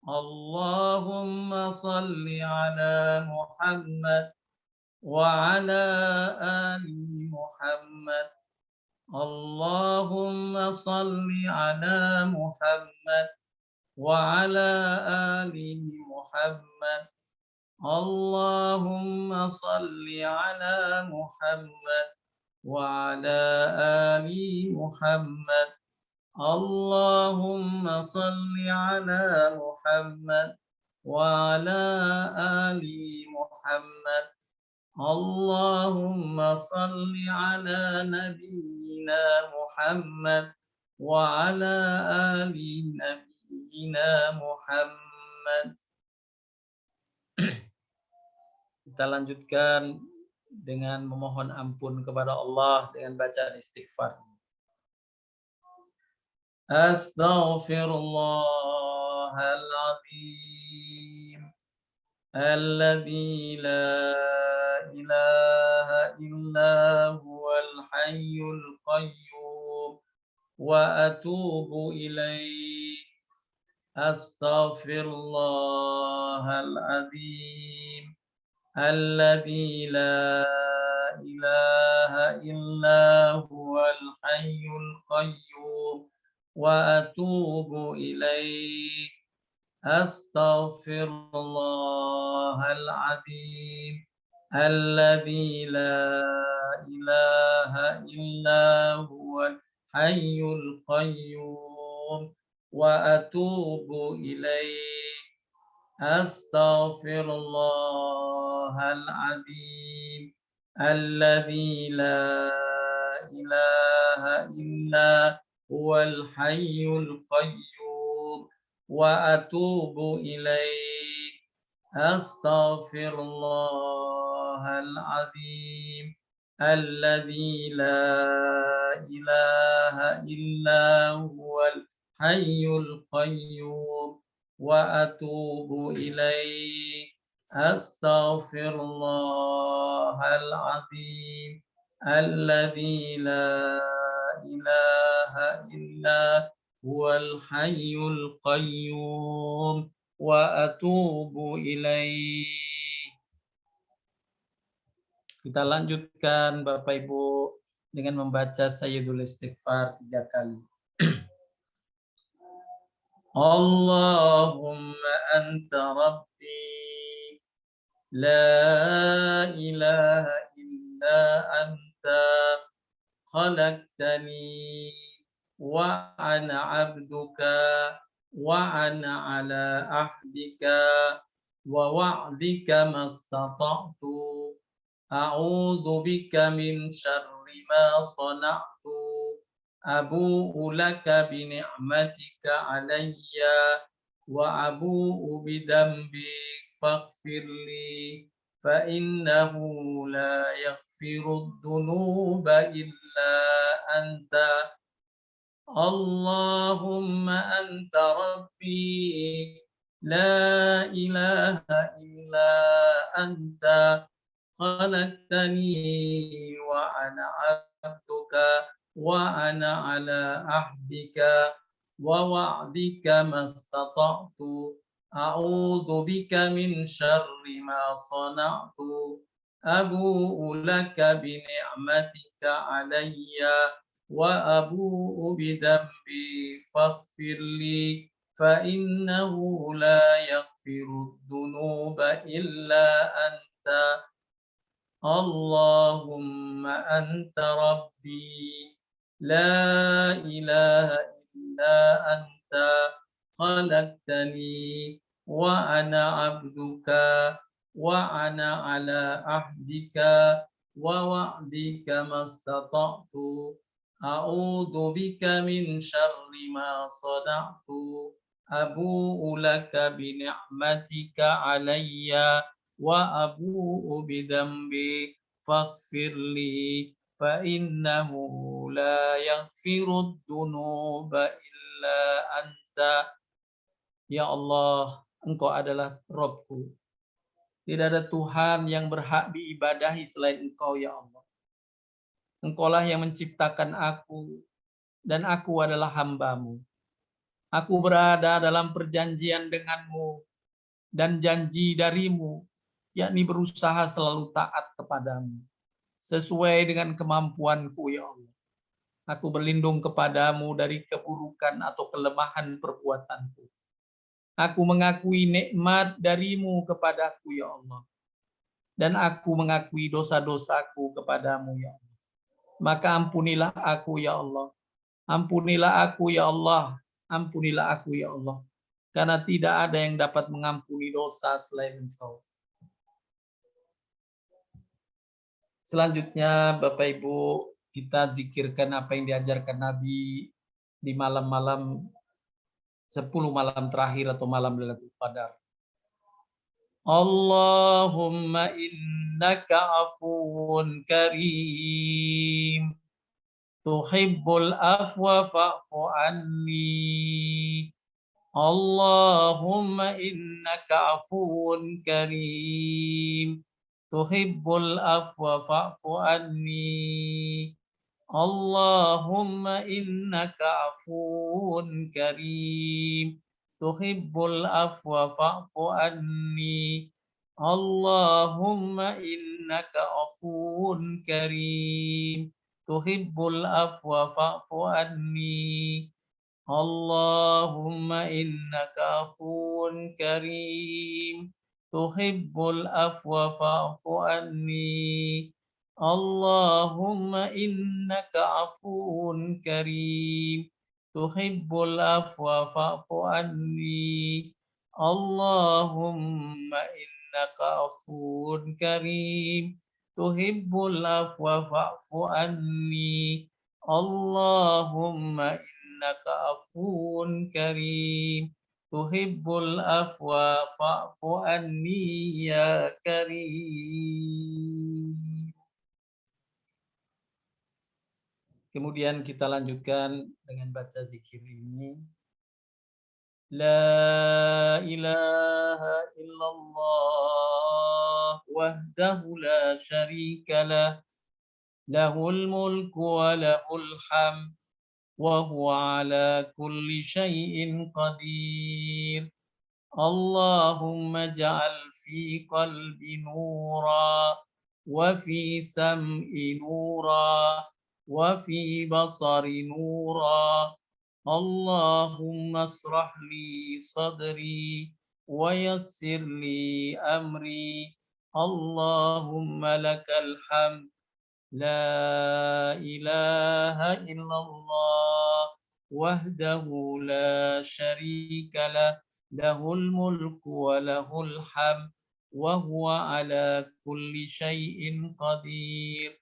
Allahumma salli ala Muhammad wa ala ali Muhammad. Allahumma salli ala Muhammad wa ala ali Muhammad. Allahumma salli ala Muhammad wa ala ali Muhammad. Allahumma salli ala Muhammad wa ala ali Muhammad. Allahumma salli ala nabiyyina Muhammad wa ala ali nabiyyina Muhammad. Kita lanjutkan dengan memohon ampun kepada Allah dengan bacaan istighfar. Astaghfirullahaladzim. Alladzi la ilaha illa huwal hayyul qayyum wa atubu ilaih. Astaghfirullahaladzim. Alladzi la ilaha illa huwal hayyul qayyum wa atubu ilaih. Astaghfirullahaladzim. Alladzi la ilaha illa huwal hayyul qayyum وأتوب إليه. أستغفر الله العظيم الذي لا إله إلا هو الحي القيوم وأتوب إليه. أستغفر الله العظيم الذي لا إله إلا هو الحي القيوم وأتوب إليه. أستغفر الله العظيم الذي لا إله إلا هو الحي القيوم وأتوب إليه. Kita lanjutkan Bapak Ibu dengan membaca Sayyidul Istighfar 3 kali. Allahumma anta rabbi la ilaha illa anta khalaqtani wa ana abduka wa ana ala ahdika wa wa'dika mastata'tu a'udzu bika min syarri ma sana'tu abu'u laka bi ni'matika alayya wa abu'u bi dambi faghfirli fa innahu la yaghfiru dhunuba illa anta. Allahumma anta rabbi la ilaha illa anta خلقتني وأنا عبدك وأنا على عهدك ووعدك ما استطعت أعوذ بك من شر ما صنعت أبوء لك بنعمتك علي وأبوء بذنبي فاغفر لي فإنه لا يغفر الذنوب إلا أنت. اللهم أنت ربي لا إله إلا أنت خلقتني وأنا عبدك وأنا على عهدك ووعدك ما استطعت أعوذ بك من شر ما صنعت أبوء لك بنعمتك علي وأبوء بذنبي فاغفر لي فإنه لا يغفر الذنوب إلا أنت. Ya Allah, Engkau adalah Rabbku. Tidak ada Tuhan yang berhak diibadahi selain Engkau, ya Allah. Engkaulah yang menciptakan aku, dan aku adalah hamba-Mu. Aku berada dalam perjanjian denganmu, dan janji darimu, yakni berusaha selalu taat kepadamu, sesuai dengan kemampuanku, ya Allah. Aku berlindung kepadamu dari keburukan atau kelemahan perbuatanku. Aku mengakui nikmat darimu kepadaku, ya Allah. Dan aku mengakui dosa-dosaku kepadamu, ya Allah. Maka ampunilah aku, ya Allah. Ampunilah aku, ya Allah. Ampunilah aku, ya Allah. Karena tidak ada yang dapat mengampuni dosa selain Engkau. Selanjutnya, Bapak Ibu, kita zikirkan apa yang diajarkan Nabi di malam-malam 10 malam terakhir atau malam Lailatul Qadar. Allahumma innaka afuwun karim tuhibbul afwa fa'fu anni. Allahumma innaka afuwun karim tuhibbul afwa fa'fu anni. Allahumma innaka afuwun karim tuhibbul afwa fa'fu anni. Allahumma innaka afuwun karim tuhibbul afwa fa'fu anni. Allahumma innaka afuwun karim tuhibbul afwa fa'fu anni. Allahumma innaka afuwun karim tuhibbul afwa fa'fu anni. Allahumma innaka afuwun karim. Tuhibbul afwa fa'fu anni. Allahumma innaka afuwun karim. Tuhibbul afwa fa'fu anni ya karim. Kemudian kita lanjutkan dengan baca zikir ini. La ilaha illallah wahdahu la syarikalah lahul mulku wa lahul hamd wa huwa ala kulli syai'in qadir. Allahumma ja'al fi qalbi nura wa fi sam'i nura wa fi basari nura. Allahumma asrah li sadri wa yassir li amri. Allahumma lakal hamd. La ilaha illallah wahdahu la syarika lah. Lahul mulku wa lahul hamd wa huwa ala kulli syai'in qadir.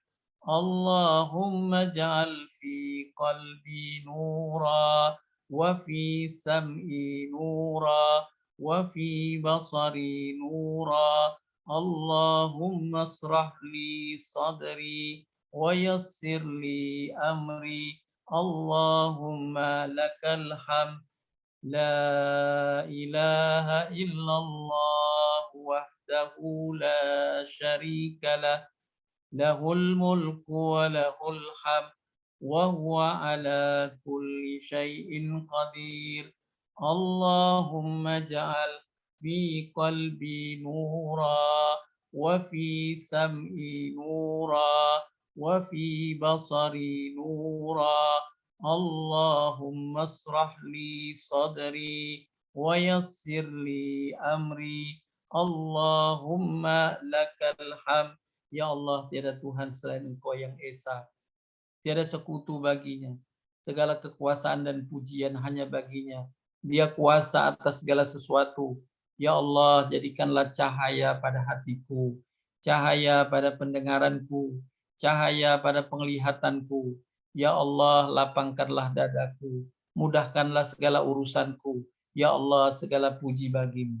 Allahumma ja'al fi qalbi nura wa fi sam'i nura wa fi basari nura. Allahumma asrah li sadri wa yassir li amri. Allahumma lakal hamd. La ilaha illallah wahdahu la syarika lah. Lahul mulku wa lahul hamd wa huwa ala kulli syai'in qadir. Allahumma ja'al fi qalbi nura wa fi sam'i nura wa fi basari nura. Allahumma asrah li sadri wa yassir li amri. Allahumma lakal hamd. Ya Allah, tiada Tuhan selain Engkau yang Esa. Tiada sekutu baginya. Segala kekuasaan dan pujian hanya baginya. Dia kuasa atas segala sesuatu. Ya Allah, jadikanlah cahaya pada hatiku, cahaya pada pendengaranku, cahaya pada penglihatanku. Ya Allah, lapangkanlah dadaku, mudahkanlah segala urusanku. Ya Allah, segala puji bagimu.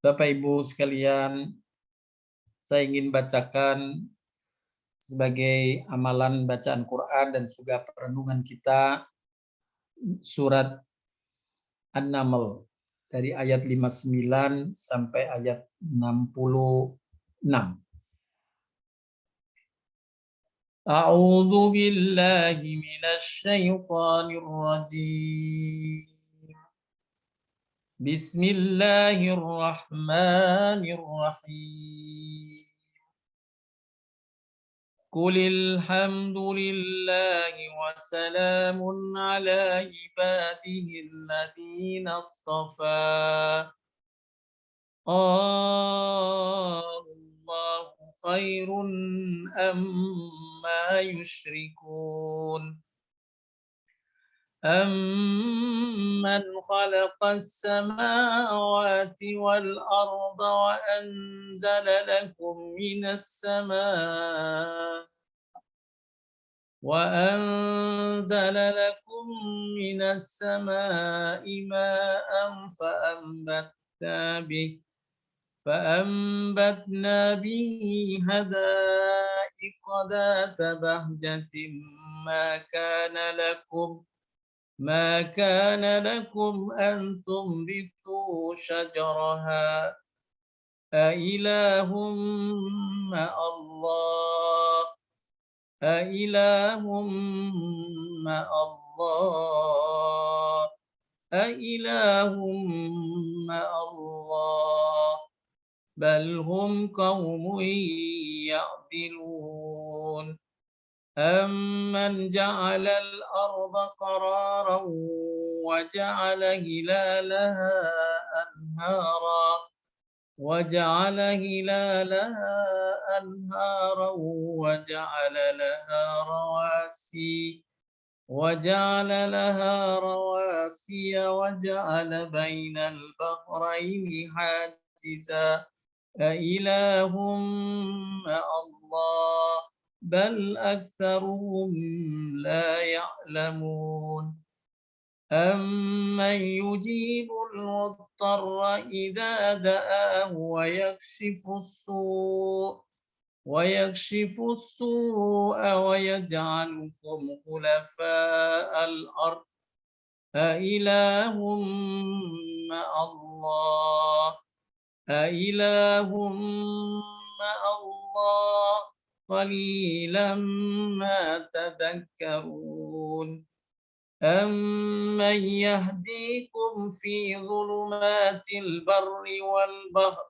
Bapak Ibu sekalian, saya ingin bacakan sebagai amalan bacaan Quran dan juga perenungan kita surat An-Naml dari ayat 59 sampai ayat 66. A'udzu billahi minasy syaithanir rajim. Bismillahirrahmanirrahim. Qulil hamdulillahi wa salamun ala ibadihi alladhina istafa. Allahu khairun amma yushrikun. أَمَّنْ خَلَقَ السَّمَاوَاتِ وَالْأَرْضَ وَأَنزَلَ لَكُم مِّنَ السَّمَاءِ مَاءً فَأَنبَتْنَا بِهِ حَدَائِقَ ذَاتَ بَهْجَةٍ ما كان لكم أن تنبتوا شجرها أإله مع الله أإله مع الله أإله مع الله بل هم قوم يعدلون. أَمَّنْ جَعَلَ الْأَرْضَ قَرَارًا وَجَعَلَ هِلَالَهَا أَنْهَارًا وجعل هلالها أنهارا وجعل لها رواسي وجعل بين البحرين حاجزا أإله مع الله بل أكثرهم لا يعلمون أمن يجيب المضطر إذا دعاه ويكشف السوء ويجعلكم خلفاء الأرض أإله مع الله أإله مع الله قليلا ما تذكرون أمن يهديكم في ظلمات البر والبحر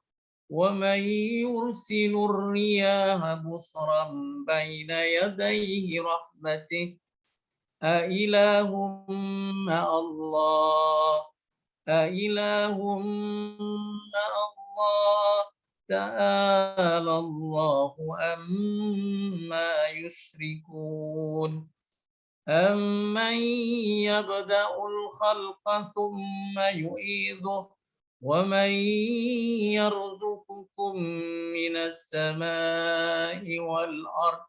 ومن يرسل الرياح بشرا بين يديه رحمته أإله مع الله أإله مع الله تعالى الله عما يشركون أمن يبدأ الخلق ثم يعيده ومن يرزقكم من السماء والأرض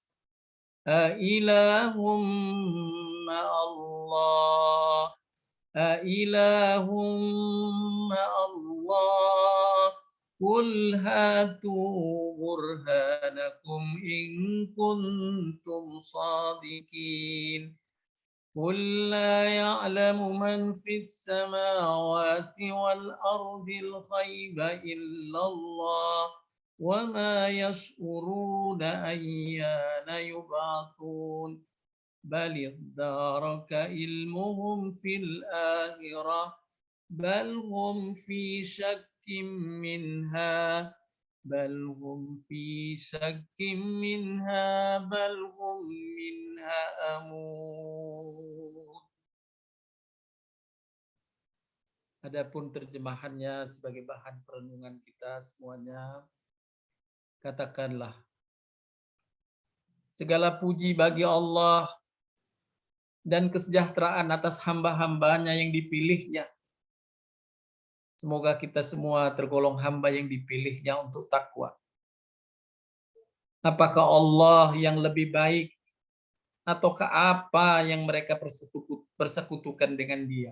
أإله مع الله أإله مع الله قل هاتوا برهانكم إن كنتم صادقين قل لا يعلم من في السماوات والأرض الغيب إلا الله وما يشعرون أيان يبعثون بل ادارك علمهم في الآخرة بل هم في شك منها بل هم منها أمون. Adapun terjemahannya sebagai bahan perenungan kita semuanya, katakanlah, segala puji bagi Allah dan kesejahteraan atas hamba-hambanya yang dipilihnya. Semoga kita semua tergolong hamba yang dipilihnya untuk takwa. Apakah Allah yang lebih baik ataukah apa yang mereka persekutukan dengan Dia?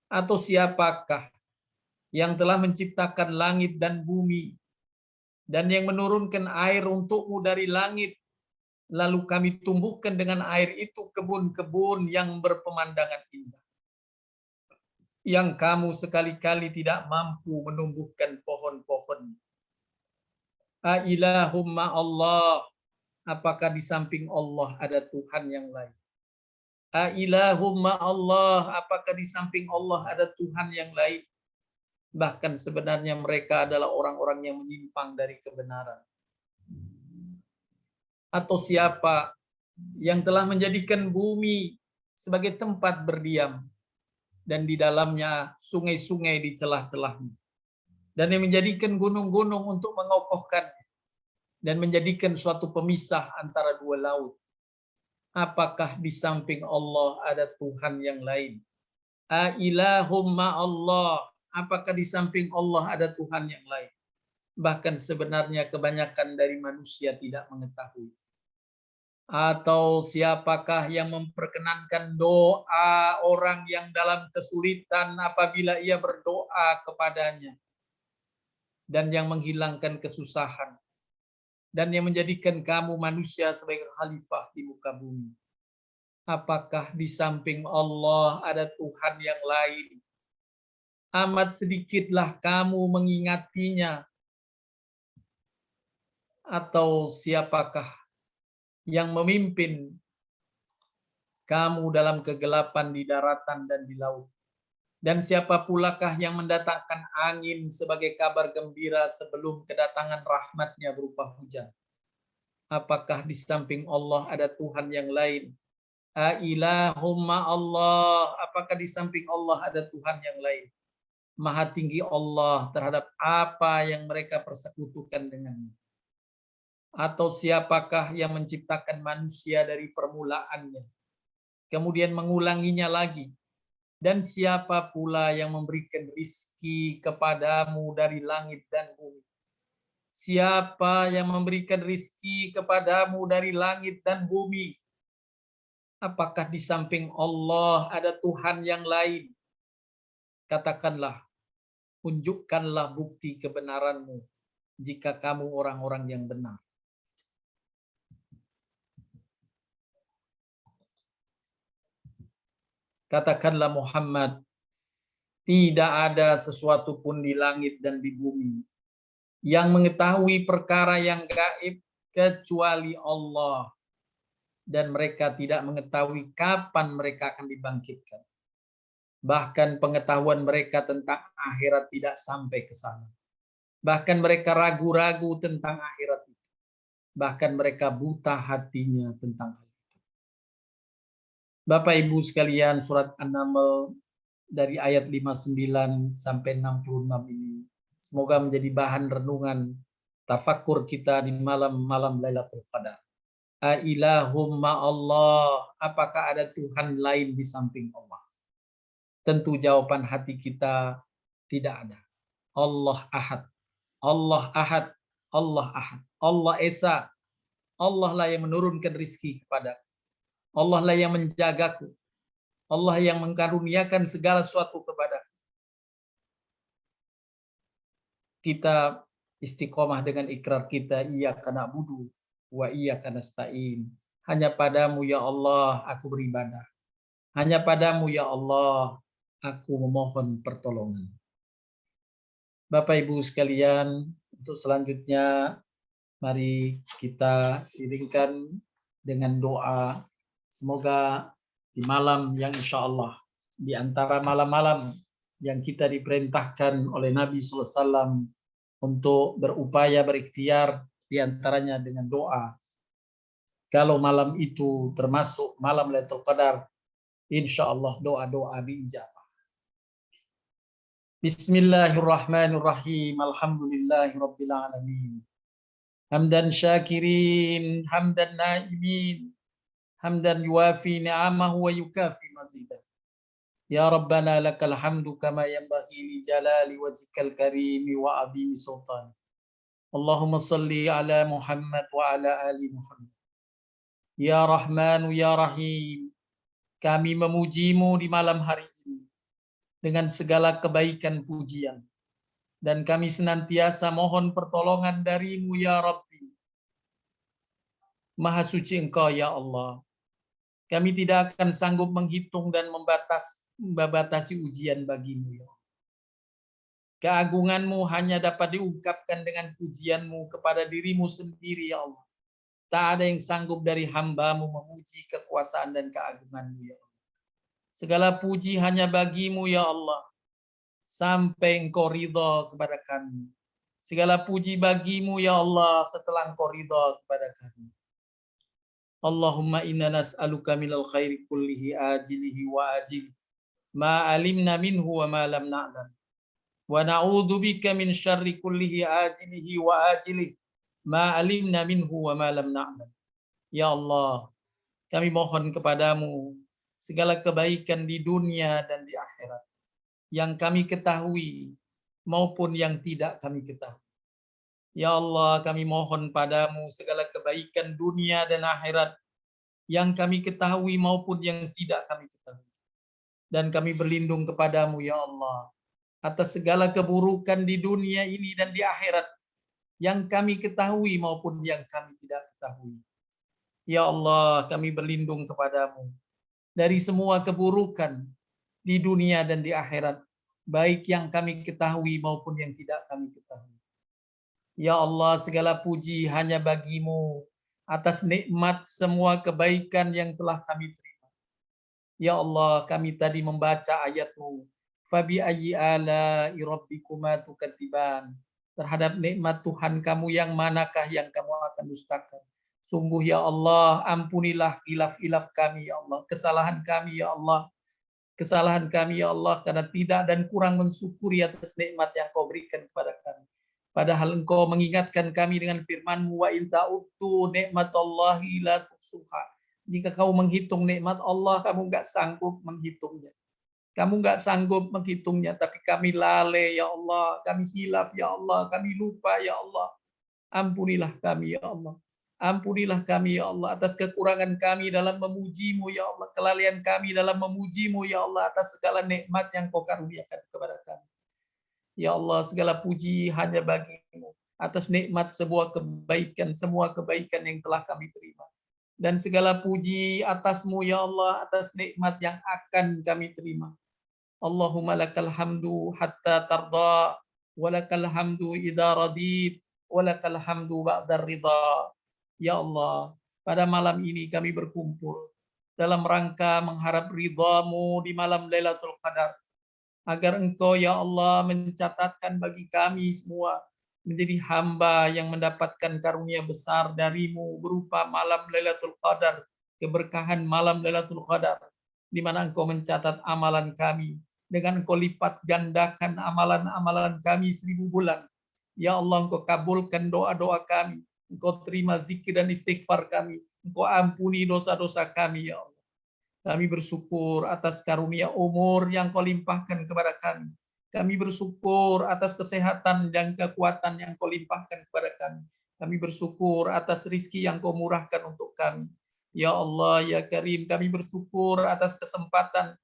Atau siapakah yang telah menciptakan langit dan bumi dan yang menurunkan air untukmu dari langit, lalu kami tumbuhkan dengan air itu kebun-kebun yang berpemandangan indah, yang kamu sekali-kali tidak mampu menumbuhkan pohon-pohon. Ailahum ma'allah, apakah di samping Allah ada Tuhan yang lain? Ailahum ma'allah, apakah di samping Allah ada Tuhan yang lain? Bahkan sebenarnya mereka adalah orang-orang yang menyimpang dari kebenaran. Atau siapa yang telah menjadikan bumi sebagai tempat berdiam dan di dalamnya sungai-sungai di celah-celahnya, dan yang menjadikan gunung-gunung untuk mengokohkannya dan menjadikan suatu pemisah antara dua laut. Apakah di samping Allah ada Tuhan yang lain? Ailahum ma'allah, apakah di samping Allah ada Tuhan yang lain? Bahkan sebenarnya kebanyakan dari manusia tidak mengetahui. Atau siapakah yang memperkenankan doa orang yang dalam kesulitan apabila ia berdoa kepadanya, dan yang menghilangkan kesusahan, dan yang menjadikan kamu manusia sebagai khalifah di muka bumi? Apakah di samping Allah ada Tuhan yang lain? Amat sedikitlah kamu mengingatinya. Atau siapakah yang memimpin kamu dalam kegelapan di daratan dan di laut? Dan siapa pulakah yang mendatangkan angin sebagai kabar gembira sebelum kedatangan rahmatnya berupa hujan? Apakah di samping Allah ada Tuhan yang lain? Ailahum ma'allah, apakah di samping Allah ada Tuhan yang lain? Maha tinggi Allah terhadap apa yang mereka persekutukan dengannya. Atau siapakah yang menciptakan manusia dari permulaannya, kemudian mengulanginya lagi? Dan siapa pula yang memberikan rizki kepadamu dari langit dan bumi? Siapa yang memberikan rizki kepadamu dari langit dan bumi? Apakah di samping Allah ada Tuhan yang lain? Katakanlah, tunjukkanlah bukti kebenaranmu jika kamu orang-orang yang benar. Katakanlah Muhammad, tidak ada sesuatu pun di langit dan di bumi yang mengetahui perkara yang gaib kecuali Allah. Dan mereka tidak mengetahui kapan mereka akan dibangkitkan. Bahkan pengetahuan mereka tentang akhirat tidak sampai ke sana. Bahkan mereka ragu-ragu tentang akhirat itu. Bahkan mereka buta hatinya tentang hal itu. Bapak Ibu sekalian, surat An-Naml dari ayat 59 sampai 66 ini semoga menjadi bahan renungan tafakkur kita di malam-malam Lailatul Qadar. Ailahumma Allah, apakah ada Tuhan lain di samping Allah? Tentu jawaban hati kita tidak ada. Allah Ahad, Allah Ahad, Allah Ahad, Allah Esa. Allah lah yang menurunkan rizki kepada. Allah lah yang menjagaku. Allah yang mengkaruniakan segala sesuatu kepada kita. Istiqomah dengan ikrar kita, iyyaka na'budu wa iyyaka nasta'in. Hanya padamu ya Allah aku beribadah. Hanya padamu ya Allah aku memohon pertolongan. Bapak Ibu sekalian, untuk selanjutnya mari kita iringkan dengan doa. Semoga di malam yang insya Allah, di antara malam-malam yang kita diperintahkan oleh Nabi SAW untuk berupaya berikhtiar, di antaranya dengan doa. Kalau malam itu termasuk malam Lailatul Qadar, insya Allah doa-doa diijabah. Bismillahirrahmanirrahim. Alhamdulillahirabbil alamin. Hamdan syakirin, hamdan naimin, hamdan yuafi ni'amahu wa yukafi mazidah. Ya Rabbana lakal hamdu kama yanbaghi li jalali wajhikal karimi wa azimi sultan. Allahumma salli ala Muhammad wa ala ali Muhammad. Ya Rahmanu ya Rahim, kami memujimu di malam hari ini dengan segala kebaikan pujian. Dan kami senantiasa mohon pertolongan darimu ya Rabbi. Maha suci Engkau ya Allah. Kami tidak akan sanggup menghitung dan membatasi ujian bagimu ya Allah. Keagunganmu hanya dapat diungkapkan dengan pujianmu kepada dirimu sendiri ya Allah. Tak ada yang sanggup dari hambamu memuji kekuasaan dan keagunganmu ya Allah. Segala puji hanya bagimu ya Allah. Sampai engkau ridha kepada kami. Segala puji bagimu ya Allah setelah engkau ridha kepada kami. Allahumma inna nas'aluka minal khairi kullihi ajilihi wa ajilihi ma alimna minhu wa ma lam na'lam. Wa na'udzu bika min syarri kullihi ajilihi wa ajilihi ma alimna minhu wa ma lam na'lam. Ya Allah, kami mohon kepadamu segala kebaikan di dunia dan di akhirat yang kami ketahui maupun yang tidak kami ketahui. Ya Allah, kami mohon padamu segala kebaikan dunia dan akhirat yang kami ketahui maupun yang tidak kami ketahui. Dan kami berlindung kepadamu ya Allah atas segala keburukan di dunia ini dan di akhirat yang kami ketahui maupun yang kami tidak ketahui. Ya Allah, kami berlindung kepadamu dari semua keburukan di dunia dan di akhirat, baik yang kami ketahui maupun yang tidak kami ketahui. Ya Allah, segala puji hanya bagimu atas nikmat semua kebaikan yang telah kami terima. Ya Allah, kami tadi membaca ayat-Mu, Fabi ayyi ala'i rabbikuma tukadziban. Terhadap nikmat Tuhan kamu yang manakah yang kamu akan dustakan? Sungguh ya Allah, ampunilah khilaf-khilaf kami ya Allah, kesalahan kami ya Allah. kesalahan kami ya Allah karena tidak dan kurang mensyukuri atas nikmat yang Kau berikan kepada kami. Padahal Engkau mengingatkan kami dengan firman-Mu, wa in ta'uddu nikmatallahi la tuhsuha. Jika kau menghitung nikmat Allah, kamu nggak sanggup menghitungnya. Kamu nggak sanggup menghitungnya, tapi kami lalai ya Allah, kami hilaf ya Allah, kami lupa ya Allah. Ampunilah kami ya Allah. Ampunilah kami ya Allah atas kekurangan kami dalam memuji-Mu ya Allah, kelalaian kami dalam memuji-Mu ya Allah atas segala nikmat yang Kau karuniakan kepada kami. Ya Allah, segala puji hanya bagi-Mu atas nikmat sebuah kebaikan, semua kebaikan yang telah kami terima. Dan segala puji atas-Mu ya Allah atas nikmat yang akan kami terima. Allahumma lakal hamdu hatta tarda, wa lakal hamdu idza radit, wa lakal hamdu ba'da ridha. Ya Allah, pada malam ini kami berkumpul dalam rangka mengharap ridha-Mu di malam Lailatul Qadar, agar Engkau ya Allah mencatatkan bagi kami semua menjadi hamba yang mendapatkan karunia besar dari-Mu berupa malam Lailatul Qadar, keberkahan malam Lailatul Qadar, di mana Engkau mencatat amalan kami, dengan Engkau lipat gandakan amalan-amalan kami 1000 bulan. Ya Allah, Engkau kabulkan doa-doa kami, Engkau terima zikir dan istighfar kami, Engkau ampuni dosa-dosa kami ya Allah. Kami bersyukur atas karunia umur yang Kau limpahkan kepada kami. Kami bersyukur atas kesehatan dan kekuatan yang Kau limpahkan kepada kami. Kami bersyukur atas rizki yang Kau murahkan untuk kami. Ya Allah, ya Karim, kami bersyukur atas kesempatan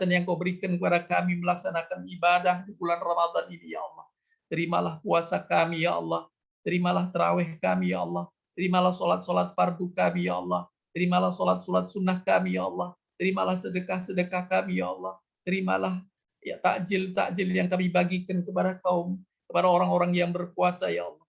yang Kau berikan kepada kami melaksanakan ibadah di bulan Ramadan ini, ya Allah. Terimalah puasa kami, ya Allah. Terimalah tarawih kami, ya Allah. Terimalah sholat-sholat fardu kami, ya Allah. Terimalah sholat-sholat sunnah kami, ya Allah. Terimalah sedekah-sedekah kami, ya Allah. Terimalah ya takjil-takjil yang kami bagikan kepada orang-orang yang berpuasa, ya Allah.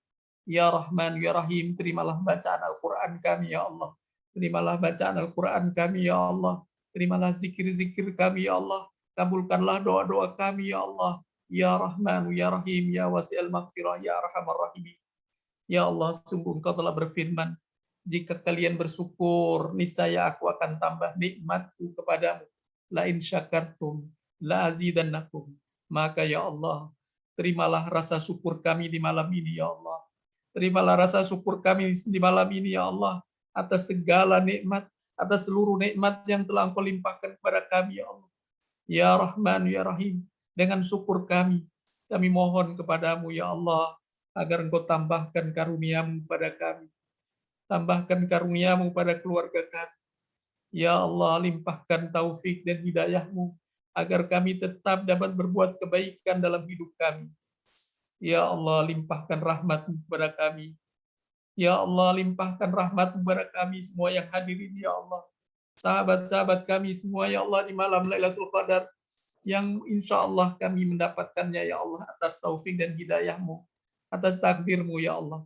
Ya Rahman, ya Rahim, terimalah bacaan Al-Quran kami, ya Allah. Terimalah bacaan Al-Quran kami, ya Allah. Terimalah zikir-zikir kami, ya Allah. Kabulkanlah doa-doa kami, ya Allah. Ya Rahman, ya Rahim, ya Wasi'al Maghfirah, ya Arhamar Rahimin. Ya Allah, sungguh Engkau telah berfirman, jika kalian bersyukur, niscaya aku akan tambah nikmatku kepadamu. La in syakartum, la azidannakum. Maka ya Allah, terimalah rasa syukur kami di malam ini ya Allah. Terimalah rasa syukur kami di malam ini ya Allah, atas segala nikmat, atas seluruh nikmat yang telah Engkau limpahkan kepada kami ya Allah. Ya Rahman, ya Rahim, dengan syukur kami mohon kepadamu ya Allah, agar Engkau tambahkan karunia-Mu pada kami. Tambahkan karunia-Mu pada keluarga kami. Ya Allah, limpahkan taufik dan hidayah-Mu, agar kami tetap dapat berbuat kebaikan dalam hidup kami. Ya Allah, limpahkan rahmat-Mu kepada kami. Ya Allah, limpahkan rahmat-Mu kepada kami semua yang hadir ini, ya Allah. Sahabat-sahabat kami semua, ya Allah, di malam Lailatul Qadar, yang insya Allah kami mendapatkannya, ya Allah, atas taufik dan hidayah-Mu, atas takdir-Mu, ya Allah.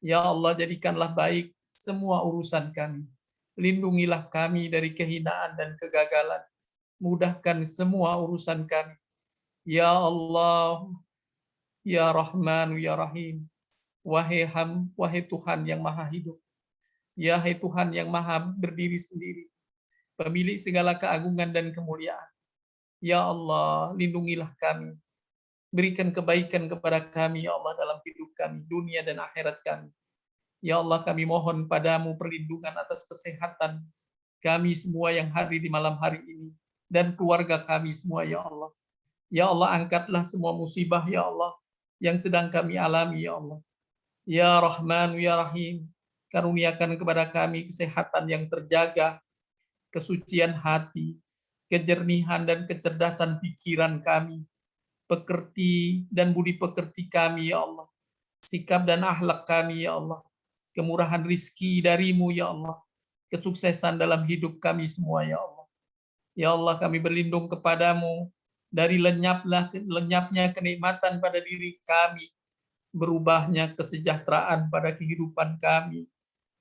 Ya Allah, jadikanlah baik semua urusan kami. Lindungilah kami dari kehinaan dan kegagalan. Mudahkan semua urusan kami. Ya Allah, ya Rahman, ya Rahim. Wahai Tuhan yang maha hidup. Ya hai Tuhan yang maha berdiri sendiri. Pemilik segala keagungan dan kemuliaan. Ya Allah, lindungilah kami. Berikan kebaikan kepada kami, ya Allah, dalam hidup kami, dunia dan akhirat kami. Ya Allah, kami mohon padamu perlindungan atas kesehatan kami semua yang hadir di malam hari ini, dan keluarga kami semua, ya Allah. Ya Allah, angkatlah semua musibah, ya Allah, yang sedang kami alami, ya Allah. Ya Rahman, ya Rahim, karuniakan kepada kami kesehatan yang terjaga, kesucian hati, kejernihan dan kecerdasan pikiran kami, pekerti dan budi pekerti kami, ya Allah. Sikap dan akhlak kami, ya Allah. Kemurahan rizki dari-Mu, ya Allah. Kesuksesan dalam hidup kami semua, ya Allah. Ya Allah, kami berlindung kepadamu dari lenyapnya kenikmatan pada diri kami, berubahnya kesejahteraan pada kehidupan kami,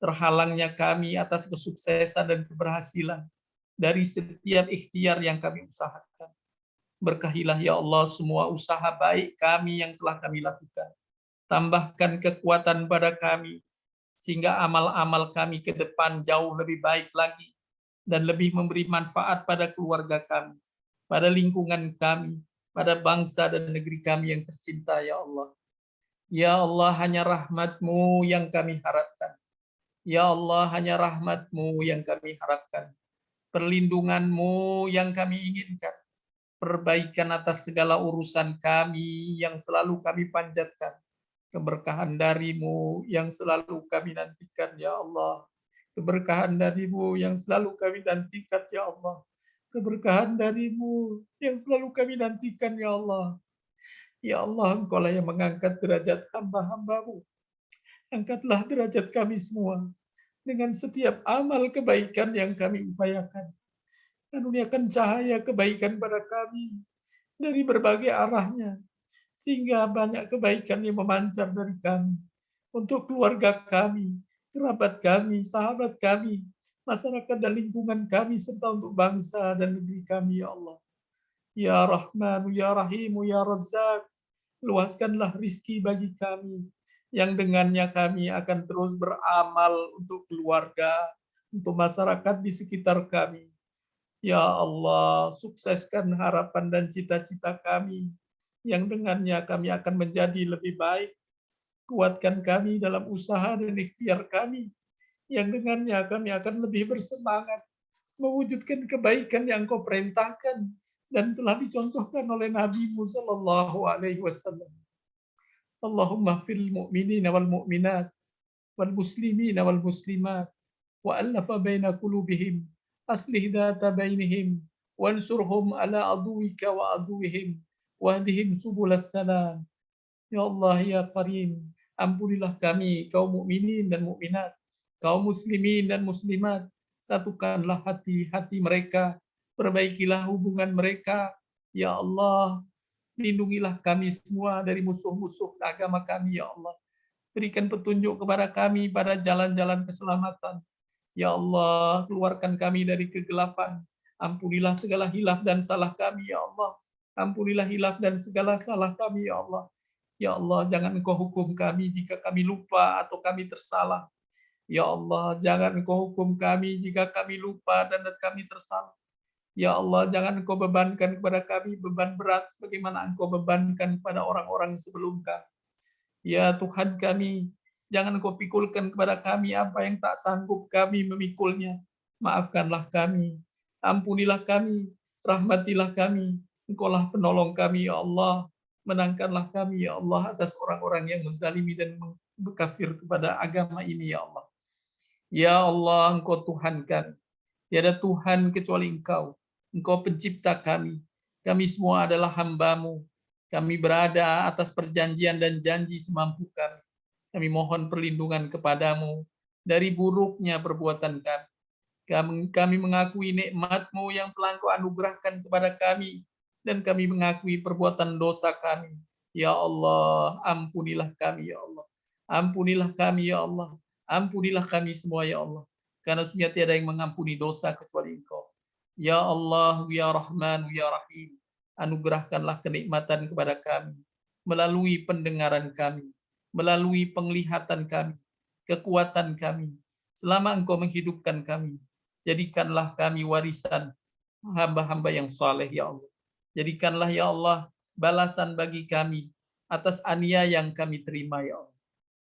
terhalangnya kami atas kesuksesan dan keberhasilan dari setiap ikhtiar yang kami usahakan. Berkahilah ya Allah semua usaha baik kami yang telah kami lakukan. Tambahkan kekuatan pada kami, sehingga amal-amal kami ke depan jauh lebih baik lagi dan lebih memberi manfaat pada keluarga kami, pada lingkungan kami, pada bangsa dan negeri kami yang tercinta, ya Allah. Ya Allah, hanya rahmat-Mu yang kami harapkan. Ya Allah, hanya rahmat-Mu yang kami harapkan. Perlindungan-Mu yang kami inginkan. Perbaikan atas segala urusan kami yang selalu kami panjatkan. Keberkahan dari-Mu yang selalu kami nantikan, ya Allah. Keberkahan dari-Mu yang selalu kami nantikan, ya Allah. Keberkahan dari-Mu yang selalu kami nantikan, ya Allah. Ya Allah, Engkau-lah yang mengangkat derajat hamba-hamba-Mu. Angkatlah derajat kami semua dengan setiap amal kebaikan yang kami upayakan. Karuniakan cahaya kebaikan pada kami dari berbagai arahnya, sehingga banyak kebaikan yang memancar dari kami untuk keluarga kami, kerabat kami, sahabat kami, masyarakat dan lingkungan kami, serta untuk bangsa dan negeri kami, ya Allah. Ya Rahmanu, Ya Rahimu, Ya Razzaq, luaskanlah rizki bagi kami, yang dengannya kami akan terus beramal untuk keluarga, untuk masyarakat di sekitar kami. Ya Allah, sukseskan harapan dan cita-cita kami, yang dengannya kami akan menjadi lebih baik. Kuatkan kami dalam usaha dan ikhtiar kami, yang dengannya kami akan lebih bersemangat mewujudkan kebaikan yang Kau perintahkan dan telah dicontohkan oleh Nabi-Mu sallallahu alaihi wasallam. Allahumma fil mu'minina wal mu'minat wal muslimina wal muslimat wa allafa baina qulubihim aslih data bainihim wansurhum ala aduwika wa aduwihim wahdihim subulas salam. Ya Allah, ya Karim, ampunilah kami, kaum mukminin dan mukminat, kaum muslimin dan muslimat, satukanlah hati-hati mereka, perbaikilah hubungan mereka. Ya Allah, lindungilah kami semua dari musuh-musuh agama kami, ya Allah. Berikan petunjuk kepada kami pada jalan-jalan keselamatan. Ya Allah, keluarkan kami dari kegelapan. Ampunilah segala hilaf dan salah kami, ya Allah. Ampunilah hilaf dan segala salah kami, ya Allah. Ya Allah, jangan Engkau hukum kami jika kami lupa atau kami tersalah. Ya Allah, jangan Engkau hukum kami jika kami lupa dan kami tersalah. Ya Allah, jangan Engkau bebankan kepada kami beban berat sebagaimana Engkau bebankan kepada orang-orang sebelum kami. Ya Tuhan kami, jangan Engkau pikulkan kepada kami apa yang tak sanggup kami memikulnya. Maafkanlah kami, ampunilah kami, rahmatilah kami. Engkaulah penolong kami, ya Allah. Menangkanlah kami, ya Allah, atas orang-orang yang menzalimi dan berkafir kepada agama ini, ya Allah. Ya Allah, Engkau Tuhan kami. Tiada Tuhan kecuali Engkau. Engkau pencipta kami. Kami semua adalah hamba-Mu. Kami berada atas perjanjian dan janji semampu kami. Kami mohon perlindungan kepadamu dari buruknya perbuatan kami. Kami mengakui nikmat-Mu yang telah Engkau anugerahkan kepada kami, dan kami mengakui perbuatan dosa kami. Ya Allah, ampunilah kami, ya Allah. Ampunilah kami, ya Allah. Ampunilah kami semua, ya Allah. Karena sungguh tiada yang mengampuni dosa kecuali Engkau. Ya Allah, ya Rahman, ya Rahim, anugerahkanlah kenikmatan kepada kami, melalui pendengaran kami, melalui penglihatan kami, kekuatan kami, selama Engkau menghidupkan kami. Jadikanlah kami warisan hamba-hamba yang saleh, ya Allah. Jadikanlah, ya Allah, balasan bagi kami atas aniaya yang kami terima, ya Allah.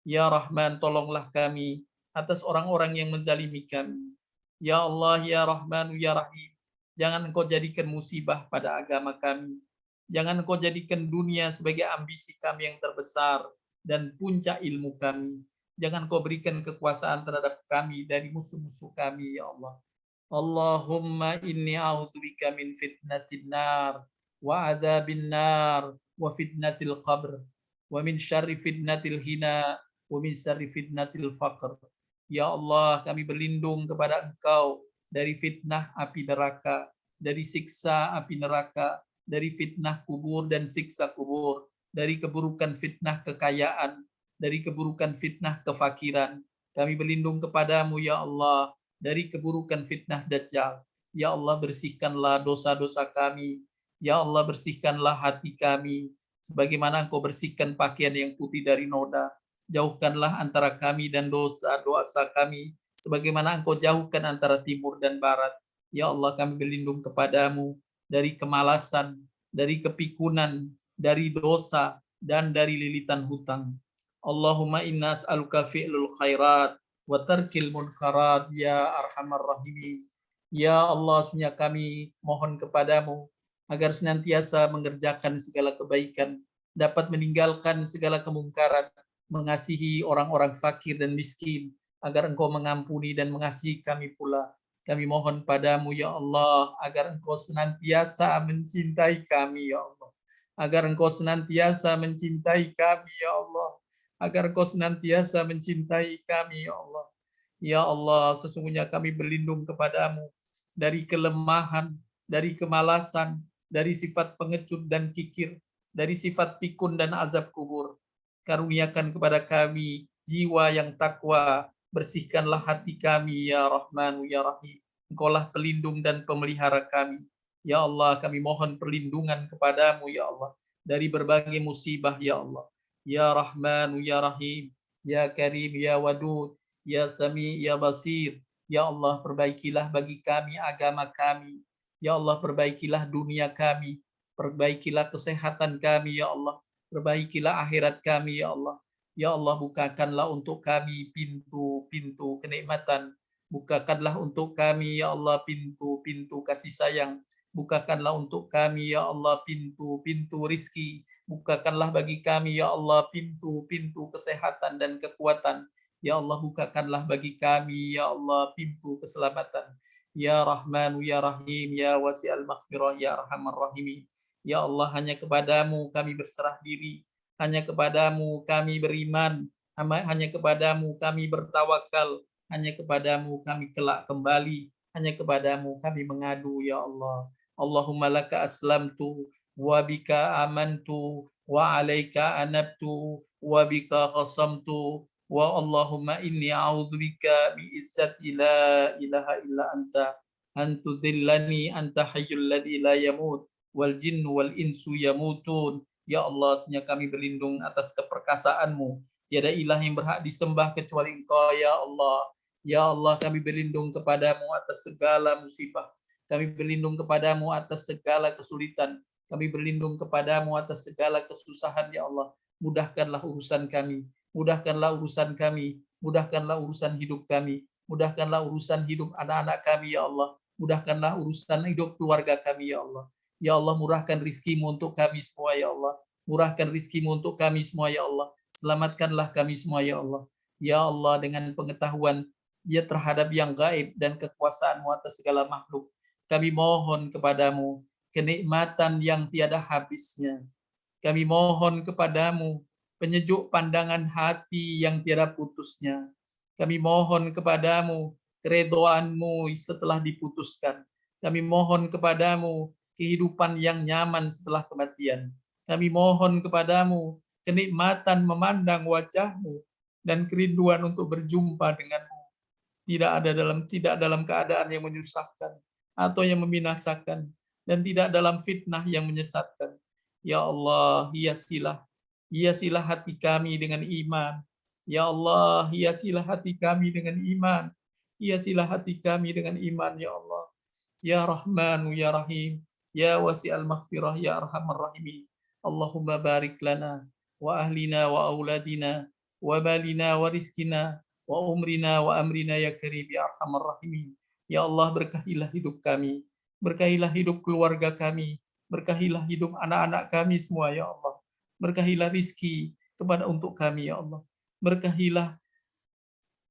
Ya Rahman, tolonglah kami atas orang-orang yang menzalimi kami. Ya Allah, ya Rahman, ya Rahim, jangan Engkau jadikan musibah pada agama kami. Jangan Engkau jadikan dunia sebagai ambisi kami yang terbesar dan puncak ilmu kami. Jangan Engkau berikan kekuasaan terhadap kami dari musuh-musuh kami, ya Allah. Allahumma inni a'udzubika min fitnatin nar wa adzabin nar wa fitnatil qabr wa min syarri fitnatil hina wa min syarri fitnatil faqr. Ya Allah, kami berlindung kepada Engkau dari fitnah api neraka, dari siksa api neraka, dari fitnah kubur dan siksa kubur, dari keburukan fitnah kekayaan, dari keburukan fitnah kefakiran. Kami berlindung kepadamu, ya Allah, dari keburukan fitnah Dajjal. Ya Allah, bersihkanlah dosa-dosa kami. Ya Allah, bersihkanlah hati kami, sebagaimana Engkau bersihkan pakaian yang putih dari noda. Jauhkanlah antara kami dan dosa-dosa kami, sebagaimana Engkau jauhkan antara timur dan barat. Ya Allah, kami berlindung kepadamu dari kemalasan, dari kepikunan, dari dosa, dan dari lilitan hutang. Allahumma inna as'aluka fi'lul khairat wa tarkil munkarat ya arhamar rahimin. Ya Allah, sesungguhnya kami mohon kepadamu agar senantiasa mengerjakan segala kebaikan, dapat meninggalkan segala kemungkaran, mengasihi orang-orang fakir dan miskin, agar Engkau mengampuni dan mengasihi kami pula. Kami mohon padamu ya Allah, agar Engkau senantiasa mencintai kami ya Allah. Agar Engkau senantiasa mencintai kami ya Allah. Agar Engkau senantiasa mencintai kami ya Allah. Ya Allah, sesungguhnya kami berlindung kepadamu dari kelemahan, dari kemalasan, dari sifat pengecut dan kikir, dari sifat pikun dan azab kubur. Karuniakan kepada kami jiwa yang takwa, bersihkanlah hati kami ya Rahman ya Rahim. Engkaulah pelindung dan pemelihara kami. Ya Allah, kami mohon perlindungan kepadamu ya Allah dari berbagai musibah ya Allah. Ya Rahman ya Rahim, ya Karim ya Wadud, ya Sami ya Basir. Ya Allah, perbaikilah bagi kami agama kami. Ya Allah, perbaikilah dunia kami. Perbaikilah kesehatan kami ya Allah. Perbaikilah akhirat kami ya Allah. Ya Allah, bukakanlah untuk kami pintu-pintu kenikmatan. Bukakanlah untuk kami ya Allah pintu-pintu kasih sayang. Bukakanlah untuk kami ya Allah pintu-pintu rizki. Bukakanlah bagi kami ya Allah pintu-pintu kesehatan dan kekuatan. Ya Allah, bukakanlah bagi kami ya Allah pintu keselamatan. Ya Rahman ya Rahim ya Wasi'al Maghfirah ya Arhamar Rahimin. Ya Allah, hanya kepadamu kami berserah diri. Hanya kepadamu kami beriman. Hanya kepadamu kami bertawakal. Hanya kepadamu kami kelak kembali. Hanya kepadamu kami mengadu ya Allah. Allahumma laka aslamtu wa bika amantu wa alaika anabtu wa bika qasamtu wa Allahumma inni a'udzubika bi izzati la ilaha illa anta an tudillani anta hayyul ladzi la yamut wal jinnu wal insu yamutun. Ya Allah, sesungguhnya kami berlindung atas keperkasaanmu. Tiada ilah yang berhak disembah kecuali Engkau ya Allah. Ya Allah, kami berlindung kepadamu atas segala musibah. Kami berlindung kepadamu atas segala kesulitan. Kami berlindung kepadamu atas segala kesusahan ya Allah. Mudahkanlah urusan kami. Mudahkanlah urusan kami. Mudahkanlah urusan hidup kami. Mudahkanlah urusan hidup anak-anak kami ya Allah. Mudahkanlah urusan hidup keluarga kami ya Allah. Ya Allah, murahkan rizkimu untuk kami semua ya Allah. Murahkan rizkimu untuk kami semua ya Allah. Selamatkanlah kami semua ya Allah. Ya Allah, dengan pengetahuan dia terhadap yang gaib dan kekuasaanmu atas segala makhluk. Kami mohon kepadamu kenikmatan yang tiada habisnya. Kami mohon kepadamu penyejuk pandangan hati yang tiada putusnya. Kami mohon kepadamu keredoanmu setelah diputuskan. Kami mohon kepadamu kehidupan yang nyaman setelah kematian. Kami mohon kepadamu kenikmatan memandang wajahmu dan kerinduan untuk berjumpa denganmu. Tidak dalam keadaan yang menyusahkan atau yang membinasakan, dan tidak dalam fitnah yang menyesatkan. Ya Allah, hiasilah hati kami dengan iman. Ya Allah, hiasilah hati kami dengan iman. Hiasilah hati kami dengan iman, ya Allah. Ya Rahman, ya Rahim, ya Wasi'al Maghfirah, ya Arhamar Rahimin. Allahumma barik lana wa ahlina wa auladina wa balina wa rizkina wa umrina wa amrina ya Karim ya Arhamar Rahimin. Ya Allah, berkahilah hidup kami, berkahilah hidup keluarga kami, berkahilah hidup anak-anak kami semua ya Allah. Berkahilah rizki kepada untuk kami ya Allah. Berkahilah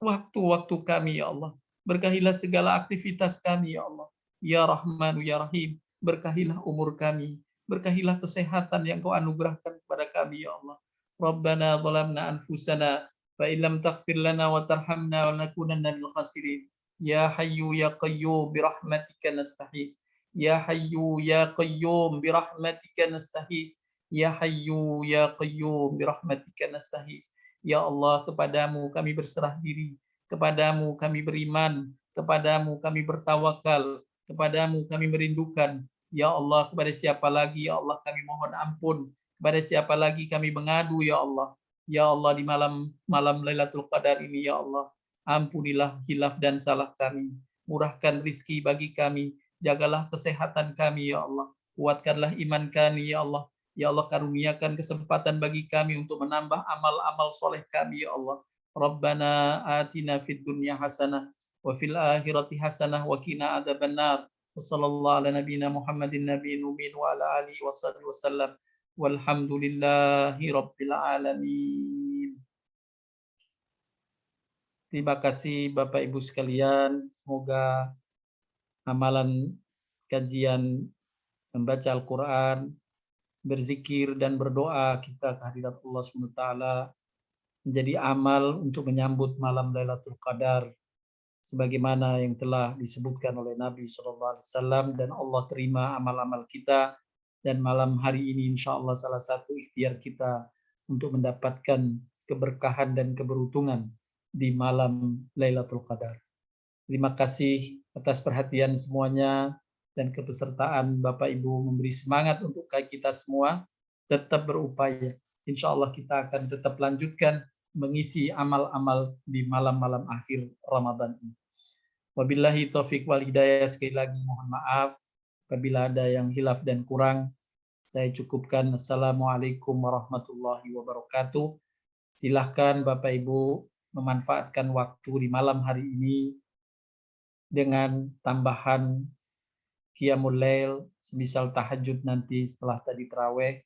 waktu-waktu kami ya Allah. Berkahilah segala aktivitas kami ya Allah. Ya Rahman ya Rahim, berkahilah umur kami, berkahilah kesehatan yang Kau anugerahkan kepada kami ya Allah. Rabbana zalamna anfusana fa illam taghfir lana wa tarhamna wa lanakunanna minal khasirin. Ya Hayyu ya Qayyum bi rahmatika nastaghits. Ya Hayyu ya Qayyum bi rahmatika nastaghits. Ya Hayyu ya Qayyum bi rahmatika nastaghits. Ya Allah, kepadamu kami berserah diri, kepadamu kami beriman, kepadamu kami bertawakal, kepadamu kami merindukan. Ya Allah, kepada siapa lagi ya Allah kami mohon ampun, kepada siapa lagi kami mengadu ya Allah. Ya Allah, di malam Lailatul Qadar ini ya Allah, ampunilah hilaf dan salah kami. murahkan rizki bagi kami, jagalah kesehatan kami ya Allah, kuatkanlah iman kami ya Allah. Ya Allah, karuniakan kesempatan bagi kami untuk menambah amal-amal soleh kami ya Allah. Rabbana atina fid dunya hasanah wa fil akhirati hasanah wa qina adzabannar. Wassallallahu ala nabiyyina Muhammadin nabiyyin ummin wa ala alihi wasallam. Walhamdulillahi rabbil alamin. Terima kasih Bapak Ibu sekalian. Semoga amalan kajian membaca Al-Quran, berzikir dan berdoa kita kehadirat Allah SWT menjadi amal untuk menyambut malam Lailatul Qadar sebagaimana yang telah disebutkan oleh Nabi SAW, dan Allah terima amal-amal kita, dan malam hari ini insya Allah salah satu ikhtiar kita untuk mendapatkan keberkahan dan keberuntungan di malam Lailatul Qadar. Terima kasih atas perhatian semuanya dan kepesertaan Bapak Ibu, memberi semangat untuk kita semua tetap berupaya. Insya Allah kita akan tetap lanjutkan mengisi amal-amal di malam-malam akhir Ramadan ini. Wabillahi taufiq wal hidayah. Sekali lagi mohon maaf apabila ada yang hilaf dan kurang. Saya cukupkan. Assalamualaikum warahmatullahi wabarakatuh. Silahkan Bapak Ibu memanfaatkan waktu di malam hari ini dengan tambahan qiyamul lail, semisal tahajud nanti setelah tadi tarawih.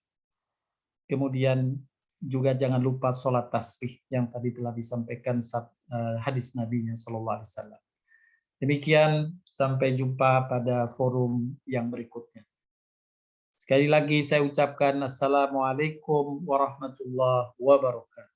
Kemudian juga jangan lupa sholat tasbih yang tadi telah disampaikan hadis Nabi-Nya Sallallahu Alaihi Wasallam. Demikian, sampai jumpa pada forum yang berikutnya. Sekali lagi saya ucapkan Assalamualaikum warahmatullahi wabarakatuh.